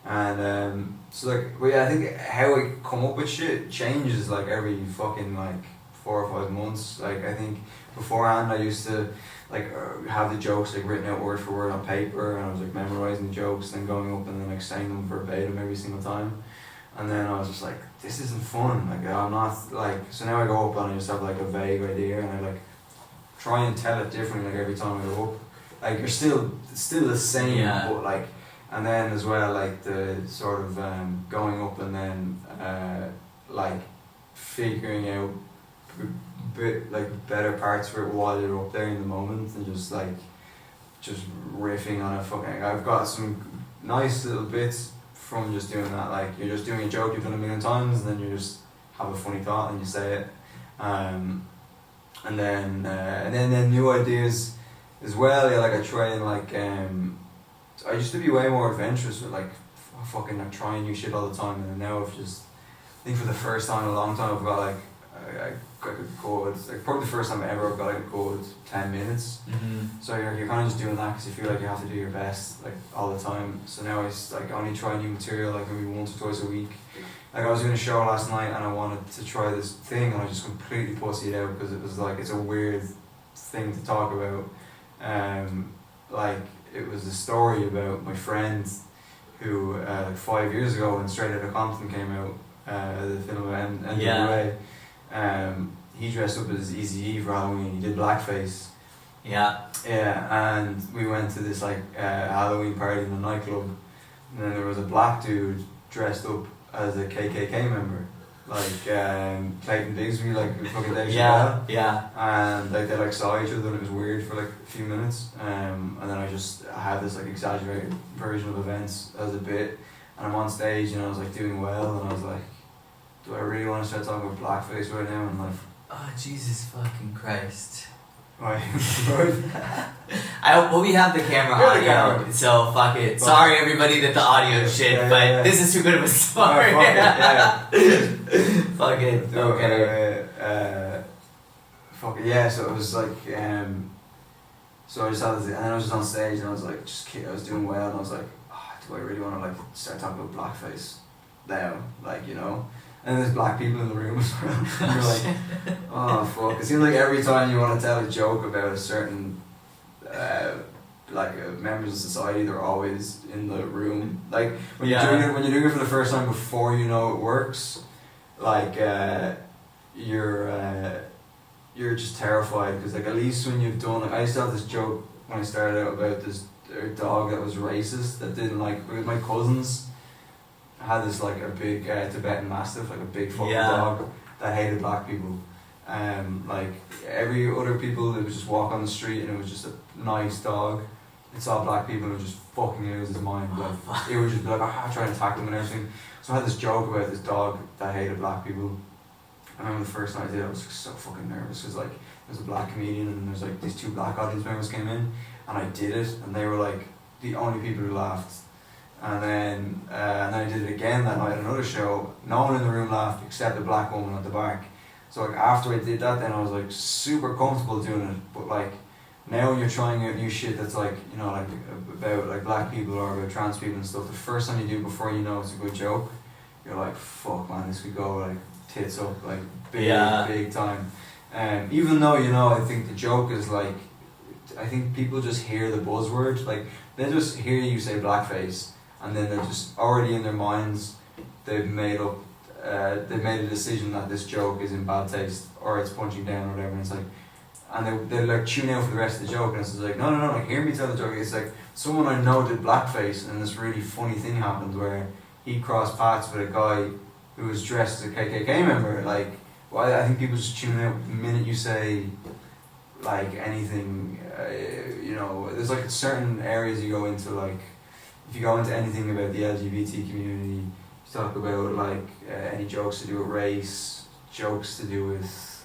and so like, well, yeah, I think how I come up with shit changes like every fucking like 4 or 5 months. Like I think beforehand I used to like have the jokes like written out word for word on paper, and I was like memorizing the jokes, then going up and then like saying them verbatim every single time, and then I was just like, this isn't fun, like I'm not like, so now I go up and I just have like a vague idea, and I like try and tell it differently like every time I go up, like you're still the same, but like, and then as well like the sort of going up and then like figuring out like better parts for it while you're up there in the moment, and just riffing on a fucking, I've got some nice little bits from just doing that, like you're just doing a joke you've done a million times, and then you just have a funny thought and you say it, and then new ideas as well. Yeah, like I try and like I used to be way more adventurous with like fucking like trying new shit all the time, and then now I've just, I think for the first time in a long time I've got like I got a good, like probably the first time ever I've got like a good 10 minutes. So you're kind of just doing that because you feel like you have to do your best like all the time. So now I just like only try new material like maybe once or twice a week. Like I was doing a show last night and I wanted to try this thing, and I just completely pussied out because it was like, it's a weird thing to talk about. Like it was a story about my friend who like 5 years ago when Straight Outta Compton came out, the film about NWA, he dressed up as Eazy-E for Halloween. He did blackface. Yeah, and we went to this like Halloween party in a nightclub, and then there was a black dude dressed up as a KKK member, like Clayton Bigsby, like fucking Dave Chappelle. And like they like saw each other and it was weird for like a few minutes, and then I had this like exaggerated version of events as a bit, and I'm on stage and I was like doing well, and I was like, do I really want to start talking about blackface right now? And like, oh Jesus fucking Christ. Why? Well, we have the camera audio, so fuck it. Sorry everybody that the audio shit, but this is too good of a story. Fuck it. Okay. Fuck it. Yeah. So it was like, so I just had this, and then I was just on stage and I was like, I was doing well, and I was like, oh, do I really want to like start talking about blackface now? Like, you know. And there's black people in the room as well. And you're like, oh fuck. It seems like every time you want to tell a joke about a certain members of society, they're always in the room. Like when you're doing it for the first time before you know it works, like you're just terrified, because like at least when you've done, like I used to have this joke when I started out about this dog that was racist, that didn't like, it was my cousin's. I had this like a big Tibetan Mastiff, like a big fucking dog that hated black people. Like every other people, they would just walk on the street and it was just a nice dog. It saw black people and it would just fucking lose his mind. Like it would just be like, trying to attack them and everything. So I had this joke about this dog that hated black people. I remember the first time I did it, I was like, so fucking nervous, because like there was a black comedian and there's like these 2 black audience members came in, and I did it and they were like the only people who laughed. And then I did it again that night at another show. No one in the room laughed except the black woman at the back. So like after I did that, then I was like super comfortable doing it. But like now when you're trying out new shit that's like, you know, like about like black people or about trans people and stuff, the first time you do before you know it's a good joke, you're like, fuck man, this could go like tits up, like big time. Even though, you know, I think the joke is like, I think people just hear the buzzword, like they just hear you say blackface and then they're just already in their minds, they've made a decision that this joke is in bad taste or it's punching down or whatever, and it's like, and they like tune out for the rest of the joke, and it's like, no, like hear me tell the joke. It's like someone I know did blackface and this really funny thing happened where he crossed paths with a guy who was dressed as a KKK member. Like, well, I think people just tune out the minute you say like anything, you know, there's like certain areas you go into, like if you go into anything about the LGBT community, you talk about like any jokes to do with race, jokes to do with,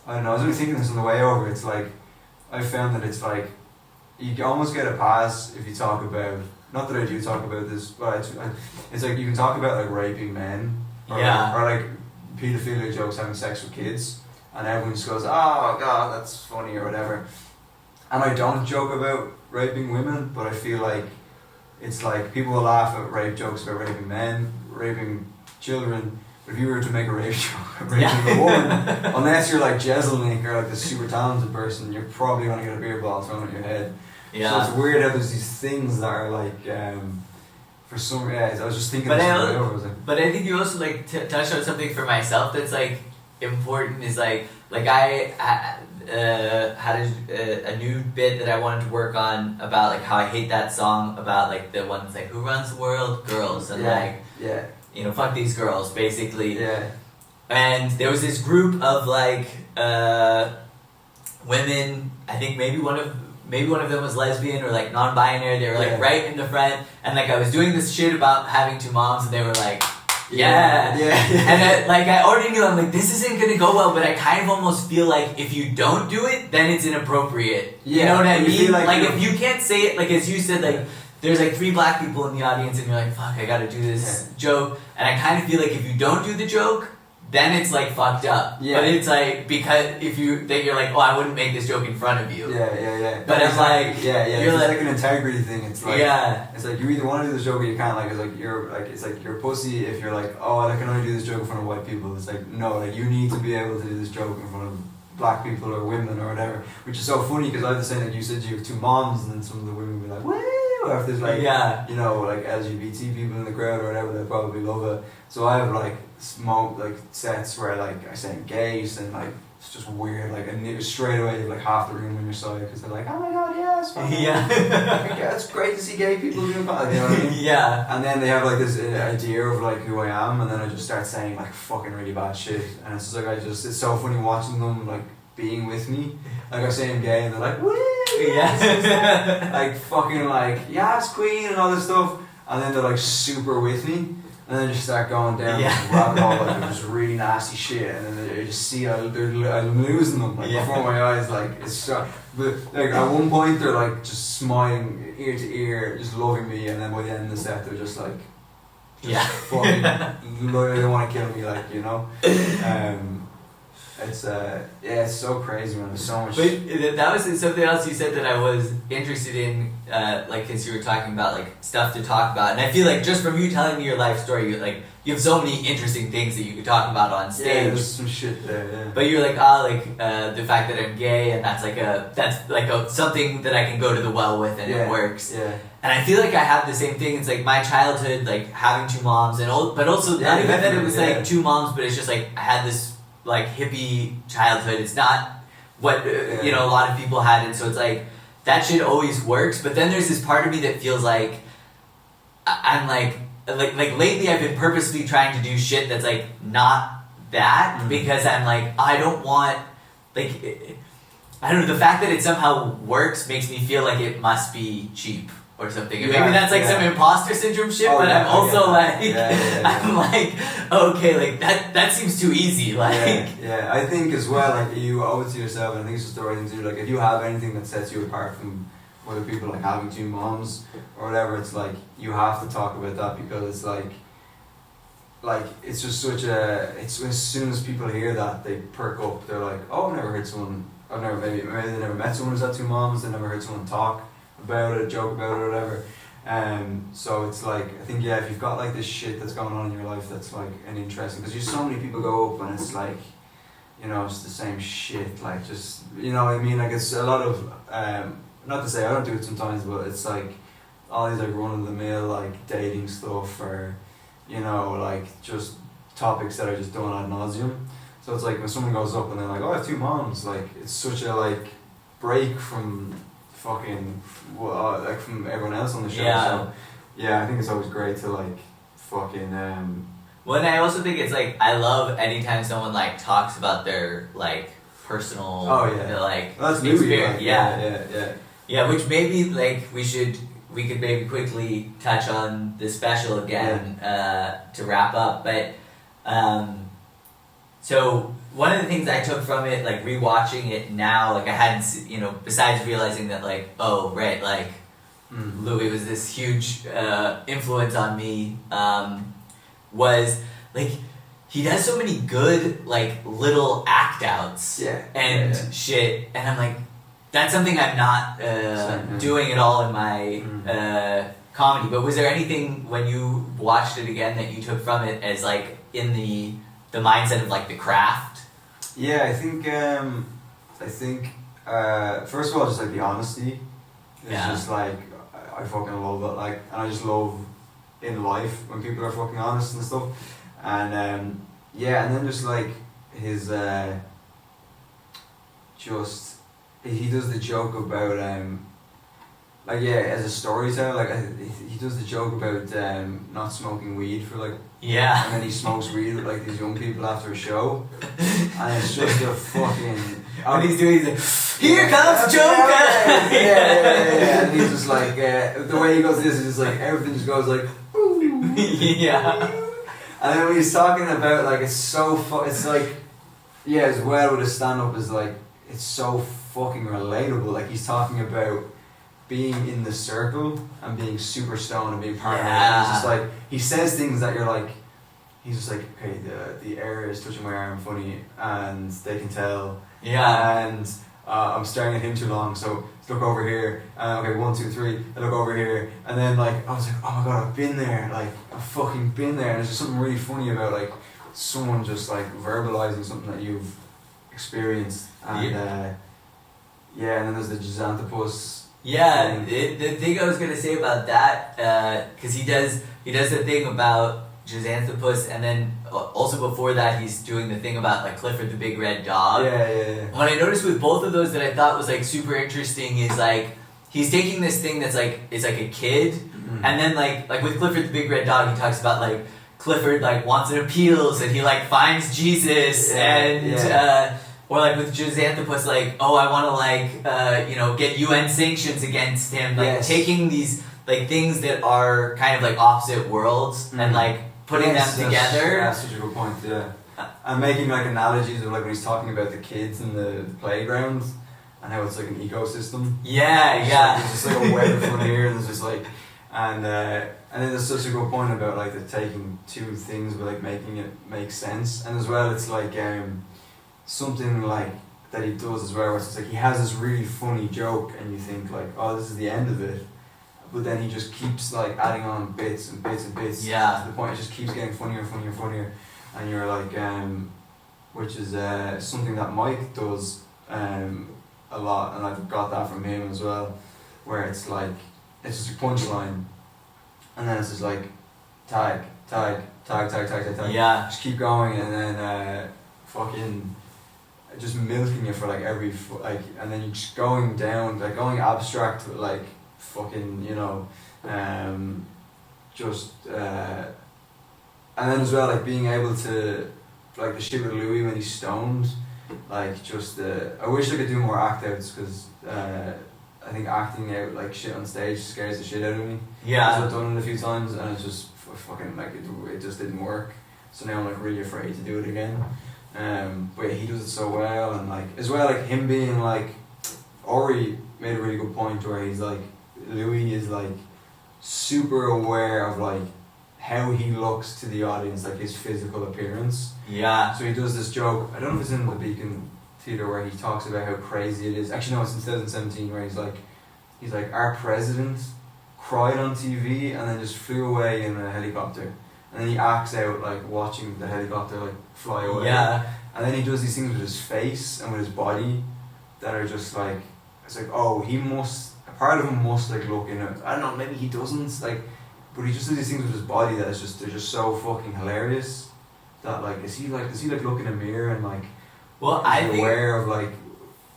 I don't know, I was really thinking this on the way over, it's like, I found that it's like, you almost get a pass if you talk about, not that I do talk about this, but it's like you can talk about like raping men, or like paedophilia jokes, having sex with kids, and everyone just goes, oh god, that's funny or whatever. And I don't joke about raping women, but I feel like it's like people will laugh at rape jokes about raping men, raping children, but if you were to make a rape joke about raping a woman, unless you're like Jeselnik or like this super talented person, you're probably going to get a beer ball thrown at your head. So it's weird how there's these things that are like, for some, I was just thinking but I think you also like touched on something for myself that's like important, is like I had a new bit that I wanted to work on about like how I hate that song about like the ones like who runs the world, girls, and you know, fuck these girls basically. And there was this group of like women, I think maybe one of them was lesbian or like non-binary. They were like right in the front, and like I was doing this shit about having two moms, and they were like, and I already knew, I'm like, this isn't gonna go well, but I kind of almost feel like if you don't do it, then it's inappropriate. You know what I mean? Like if you can't say it, like as you said, like there's like 3 black people in the audience, and you're like, fuck, I gotta do this joke, and I kind of feel like if you don't do the joke, then it's like fucked up. But it's like, because if you're like, oh, I wouldn't make this joke in front of you. But it's like, you're it's like an integrity thing. It's like, it's like you either want to do this joke or you can't. Like it's like you're a pussy if you're like, oh, I can only do this joke in front of white people. It's like, no, like you need to be able to do this joke in front of black people or women or whatever. Which is so funny because I have the same, like you said, you have 2 moms, and then some of the women will be like, woo, or if there's like, you know, like LGBT people in the crowd or whatever, they'll probably love it. So I have like sets where like I say I'm gay, and like it's just weird, like, and straight away like half the room on your side because they're like, oh my god, yeah, it's fun. It's great to see gay people doing that, you know what I mean? And then they have like this idea of like who I am, and then I just start saying like fucking really bad shit, and it's just like it's so funny watching them like being with me. Like I say I'm gay, and they're like, woo, like fucking like yes queen and all this stuff, and then they're like super with me. And then just start going down this rabbit hole, like just really nasty shit, and then you just see I'm losing them like before my eyes, like it's so. But like at one point they're like just smiling ear to ear, just loving me, and then by the end of the set they're just like, fucking, they don't want to kill me, like, you know. It's it's so crazy, man. There's so much. But that was something else you said that I was interested in, like, because you were talking about like stuff to talk about, and I feel like just from you telling me your life story, you have so many interesting things that you could talk about on stage. Yeah, there's some shit there. But you're like, the fact that I'm gay, and that's like something that I can go to the well with, and it works. And I feel like I have the same thing. It's like my childhood, like having 2 moms, but also not even that it was like 2 moms, but it's just like I had this like hippie childhood. It's not what you know a lot of people had, and so it's like that shit always works. But then there's this part of me that feels like I'm like lately I've been purposely trying to do shit that's like not that, because I'm like, I don't want, like, I don't know, the fact that it somehow works makes me feel like it must be cheap or something. And maybe that's like some imposter syndrome shit, but I'm also I'm like, okay, like that seems too easy. Like, I think as well, like, you owe it to yourself, and I think it's just the right thing to do. Like, if you have anything that sets you apart from other people like having two moms or whatever, it's like you have to talk about that because it's like it's just such a, it's as soon as people hear that they perk up. They're like, oh, I've never heard someone, maybe they never met someone who's had two moms, they never heard someone talk about it, joke about it or whatever. So it's like, I think, yeah, if you've got like this shit that's going on in your life that's like an interesting, because so many people go up and it's like, you know, it's the same shit, like just, you know what I mean, like it's a lot of, not to say I don't do it sometimes, but it's like all these like run-of-the-mill like dating stuff or, you know, like just topics that are just done ad nauseum. So it's like when someone goes up and they're like, oh, I have two moms, like it's such a like break from fucking like from everyone else on the show. Yeah. So yeah, I think it's always great to like fucking Well, and I also think it's like, I love anytime someone like talks about their like personal like that's experience. Like, yeah, which maybe like we could maybe quickly touch on the special again to wrap up. But so one of the things I took from it, like rewatching it now, like I hadn't, you know, besides realizing that like, oh right, like Louie was this huge influence on me, was like he does so many good like little act outs and shit, and I'm like, that's something I'm not doing at all in my comedy. But was there anything when you watched it again that you took from it as like in the mindset of like the craft? Yeah, I think first of all, just like the honesty. It's just like I fucking love it. Like, and I just love in life when people are fucking honest and stuff. And and then just like his just he does the joke about like as a storyteller, like he does the joke about not smoking weed for like and then he smokes weed with like these young people after a show, and it's just a fucking when he's doing, he's like, here comes Joker. And he's just like the way he goes, this is just like everything just goes like and then when he's talking about like it's so it's like as well with his stand up is like it's so fucking relatable. Like he's talking about being in the circle and being super stoned and being part of it. And it's just like he says things that you're like, he's just like, okay, the air is touching my arm funny and they can tell. And I'm staring at him too long, so look over here. Okay, 1, 2, 3. I look over here, and then like I was like, oh my god, I've been there. Like I've fucking been there. And there's just something really funny about like someone just like verbalizing something that you've experienced. And and then there's the Xanthopus. The thing I was gonna say about that, because he does the thing about Xanthopus, and then also before that he's doing the thing about like Clifford the Big Red Dog. What I noticed with both of those that I thought was like super interesting is like he's taking this thing that's like it's like a kid, and then like with Clifford the Big Red Dog he talks about like Clifford like wants and appeals and he like finds Jesus or like with Xanthopus, like, oh, I want to like, you know, get UN sanctions against him. Like taking these like things that are kind of like opposite worlds and like putting them together. That's such a good point. And making like analogies of like when he's talking about the kids in the playground and how it's like an ecosystem. There's just like a web of fun here, and there's just like, and then there's such a good point about like the taking two things but like making it make sense, and as well it's like something like that he does as well, where it's like he has this really funny joke and you think like, oh, this is the end of it, but then he just keeps like adding on bits and bits and bits to the point it just keeps getting funnier and funnier and funnier, and you're like which is something that Mike does a lot, and I've got that from him as well, where it's like it's just a punchline and then it's just like tag just keep going, and then fucking just milking it for like every and then you're just going down, like going abstract with like fucking, you know, just and then as well like being able to like the shit with Louie when he's stoned, like just I wish I could do more act outs, because I think acting out like shit on stage scares the shit out of me. I've done it a few times and it's just fucking like it just didn't work, so now I'm like really afraid to do it again. But he does it so well, and like as well like him being like Ori made a really good point where he's like, Louie is like super aware of like how he looks to the audience, like his physical appearance. Yeah. So he does this joke, I don't know if it's in the Beacon Theatre, where he talks about how crazy it is. Actually no, it's in 2017, where he's like, our president cried on TV and then just flew away in a helicopter. And then he acts out like watching the helicopter like fly away. Yeah. And then he does these things with his face and with his body that are just like, it's like, oh, he must, a part of him must like look in it. I don't know, maybe he doesn't, like, but he just does these things with his body that is just, they're just so fucking hilarious. That like, does he like look in a mirror and like, well, I think aware of like,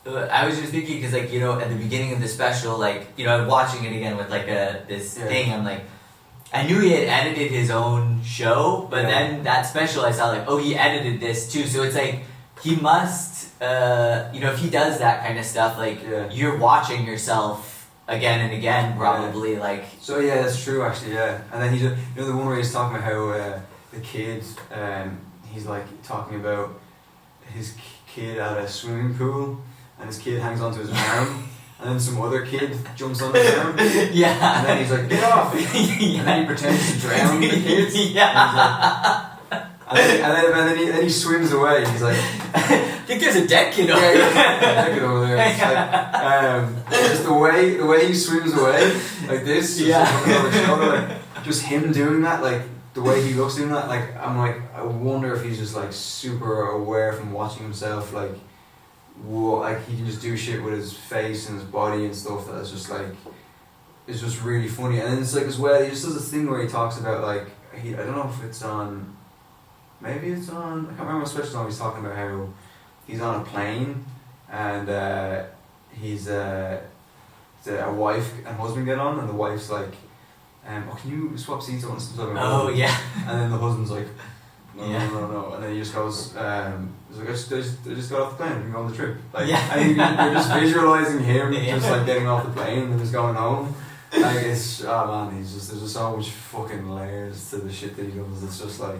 I was just thinking, because like, you know, at the beginning of the special, like, you know, I'm watching it again with like this thing, I'm like, I knew he had edited his own show, but then that special I saw like, oh, he edited this too, so it's like, he must, you know, if he does that kind of stuff, like, you're watching yourself again and again, probably, like. So yeah, that's true actually, yeah. And then you know the one where he's talking about how the kid, he's like talking about his kid at a swimming pool, and his kid hangs onto his arm, and then some other kid jumps on his arm. Yeah. And then he's like, get off! And then he pretends to drown the kids. Yeah. And then he swims away. He's like, I think there's a dead kid over there. Dead kid over there. It's like, just the way he swims away, like this, just looking over his shoulder, like, just him doing that, like, the way he looks doing that, like, I'm like, I wonder if he's just like super aware from watching himself, like, whoa, like he can just do shit with his face and his body and stuff that is just like, it's just really funny. And then it's like as well, he just does this thing where he talks about like, I don't know if it's on, maybe it's on, I can't remember what special time he's talking about how he's on a plane and he's a wife and husband get on, and the wife's like, oh, can you swap seats once? Oh yeah. And then the husband's like, no, Yeah. no. And then he just goes, he's like, I just got off the plane and go on the trip. Like, Yeah. and you're just visualizing him just like getting off the plane and just going home. Like, it's, oh man, there's just so much fucking layers to the shit that he does. It's just like.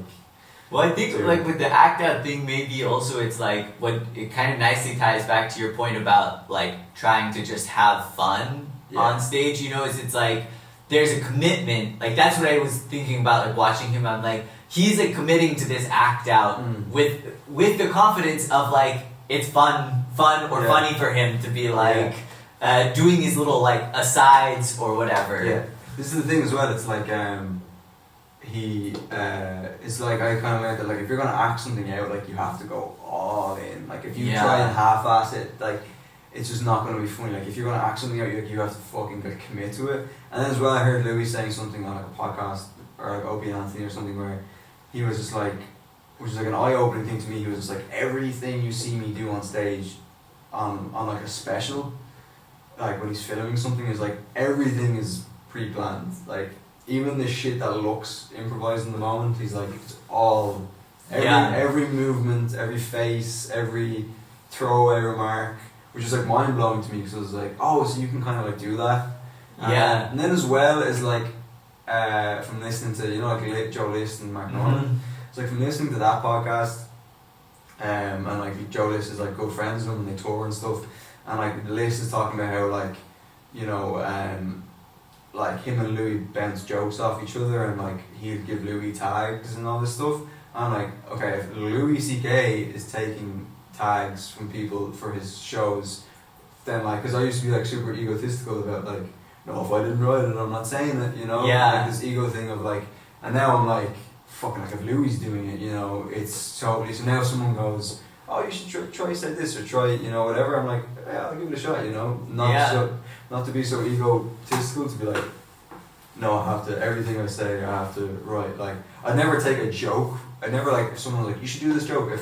Well, I think like with the act out thing, maybe also it's like what it kind of nicely ties back to your point about like trying to just have fun on stage. You know, it's like there's a commitment. Like that's what I was thinking about, like watching him. I'm like, he's like committing to this act out with the confidence of like it's fun or funny for him to be like doing these little like asides or whatever. Yeah, this is the thing as well. It's like it's like I kind of learned that like if you're gonna act something out, like you have to go all in. Like if you try and half-ass it, like it's just not gonna be funny. Like if you're gonna act something out, you have to fucking like commit to it. And then as well, I heard Louie saying something on like a podcast or like Opie and Anthony or something where he was just like, which is like an eye-opening thing to me. He was just like, everything you see me do on stage, on like a special, like when he's filming something, is like everything is pre-planned. Like even the shit that looks improvised in the moment, he's like, it's all every movement, every face, every throwaway remark, which is like mind blowing to me because I was like, oh, so you can kind of like do that. And then as well as like from listening to, you know, like Joe List and Mark Norman, it's like from listening to that podcast, and like Joe List is like good friends with him and they tour and stuff, and like List is talking about how like, you know, like him and Louie bounce jokes off each other and like he'd give Louie tags and all this stuff. I'm like, okay, if Louis C.K. is taking tags from people for his shows, then like, because I used to be like super egotistical about like, no, if I didn't write it, I'm not saying it, you know? Like this ego thing of like, and now I'm like, fucking like if Louis doing it, you know, it's totally, so now if someone goes, oh, you should try say this or try, you know, whatever, I'm like, yeah, I'll give it a shot, you know? Not to be so egotistical to be like, no, I have to, everything I say, I have to write. Like, I'd never take a joke. I'd never like, if someone was like, you should do this joke.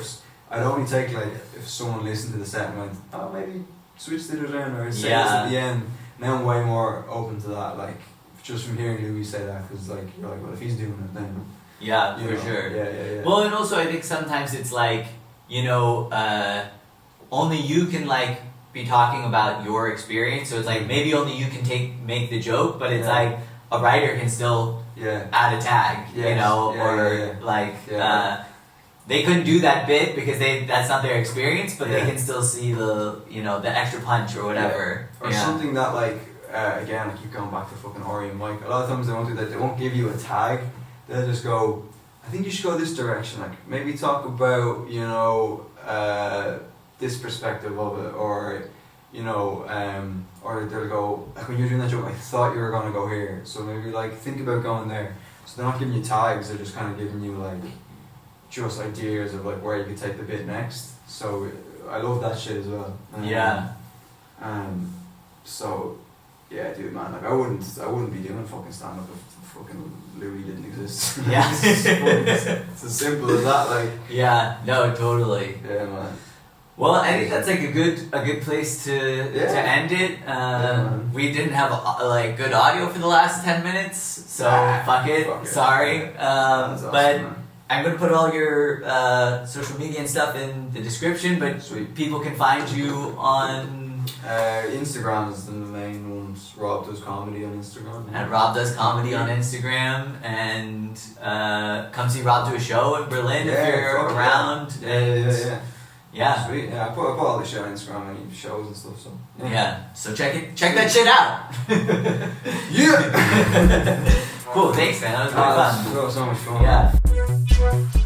I'd only take like, if someone listened to the set and went, oh, maybe switch it around or say this at the end. Now I'm way more open to that, like, just from hearing Louis say that, because like, you're like, well, if he's doing it, then. Yeah, for sure. Yeah. Well, and also I think sometimes it's like, you know, only you can like be talking about your experience. So it's like maybe only you can make the joke, but it's like a writer can still add a tag, you know, or like they couldn't do that bit because that's not their experience, but they Yeah. can still see the the extra punch or whatever. Or something that like again, I keep going back to fucking Ori and Mike. A lot of times they won't do that. They won't give you a tag. They'll just go, I think you should go this direction. Like maybe talk about this perspective of it, or or they'll go, like when you're doing that joke, I thought you were gonna go here. So maybe like think about going there. So they're not giving you tags. They're just kind of giving you like just ideas of like where you could take the bit next. So I love that shit as well. So yeah, dude, man, like I wouldn't be doing fucking stand up if fucking Louie didn't exist. Yeah. It's as simple as that, like. Yeah, no, totally. Yeah, man. Well, I think that's like a good place to end it. We didn't have like good audio for the last 10 minutes, so fuck it. Sorry. Awesome, but man. I'm gonna put all your social media and stuff in the description. But Sweet. People can find you on Instagram is the main ones. Robdoescomedy on Instagram. at Robdoescomedy on Instagram, and come see Rob do a show in Berlin if you're around. Yeah. Sweet. Yeah, I put all the shit on Instagram, any shows and stuff. So Yeah. So check that shit out. Yeah. Cool. Thanks, man. That was really fun. So much fun. Yeah.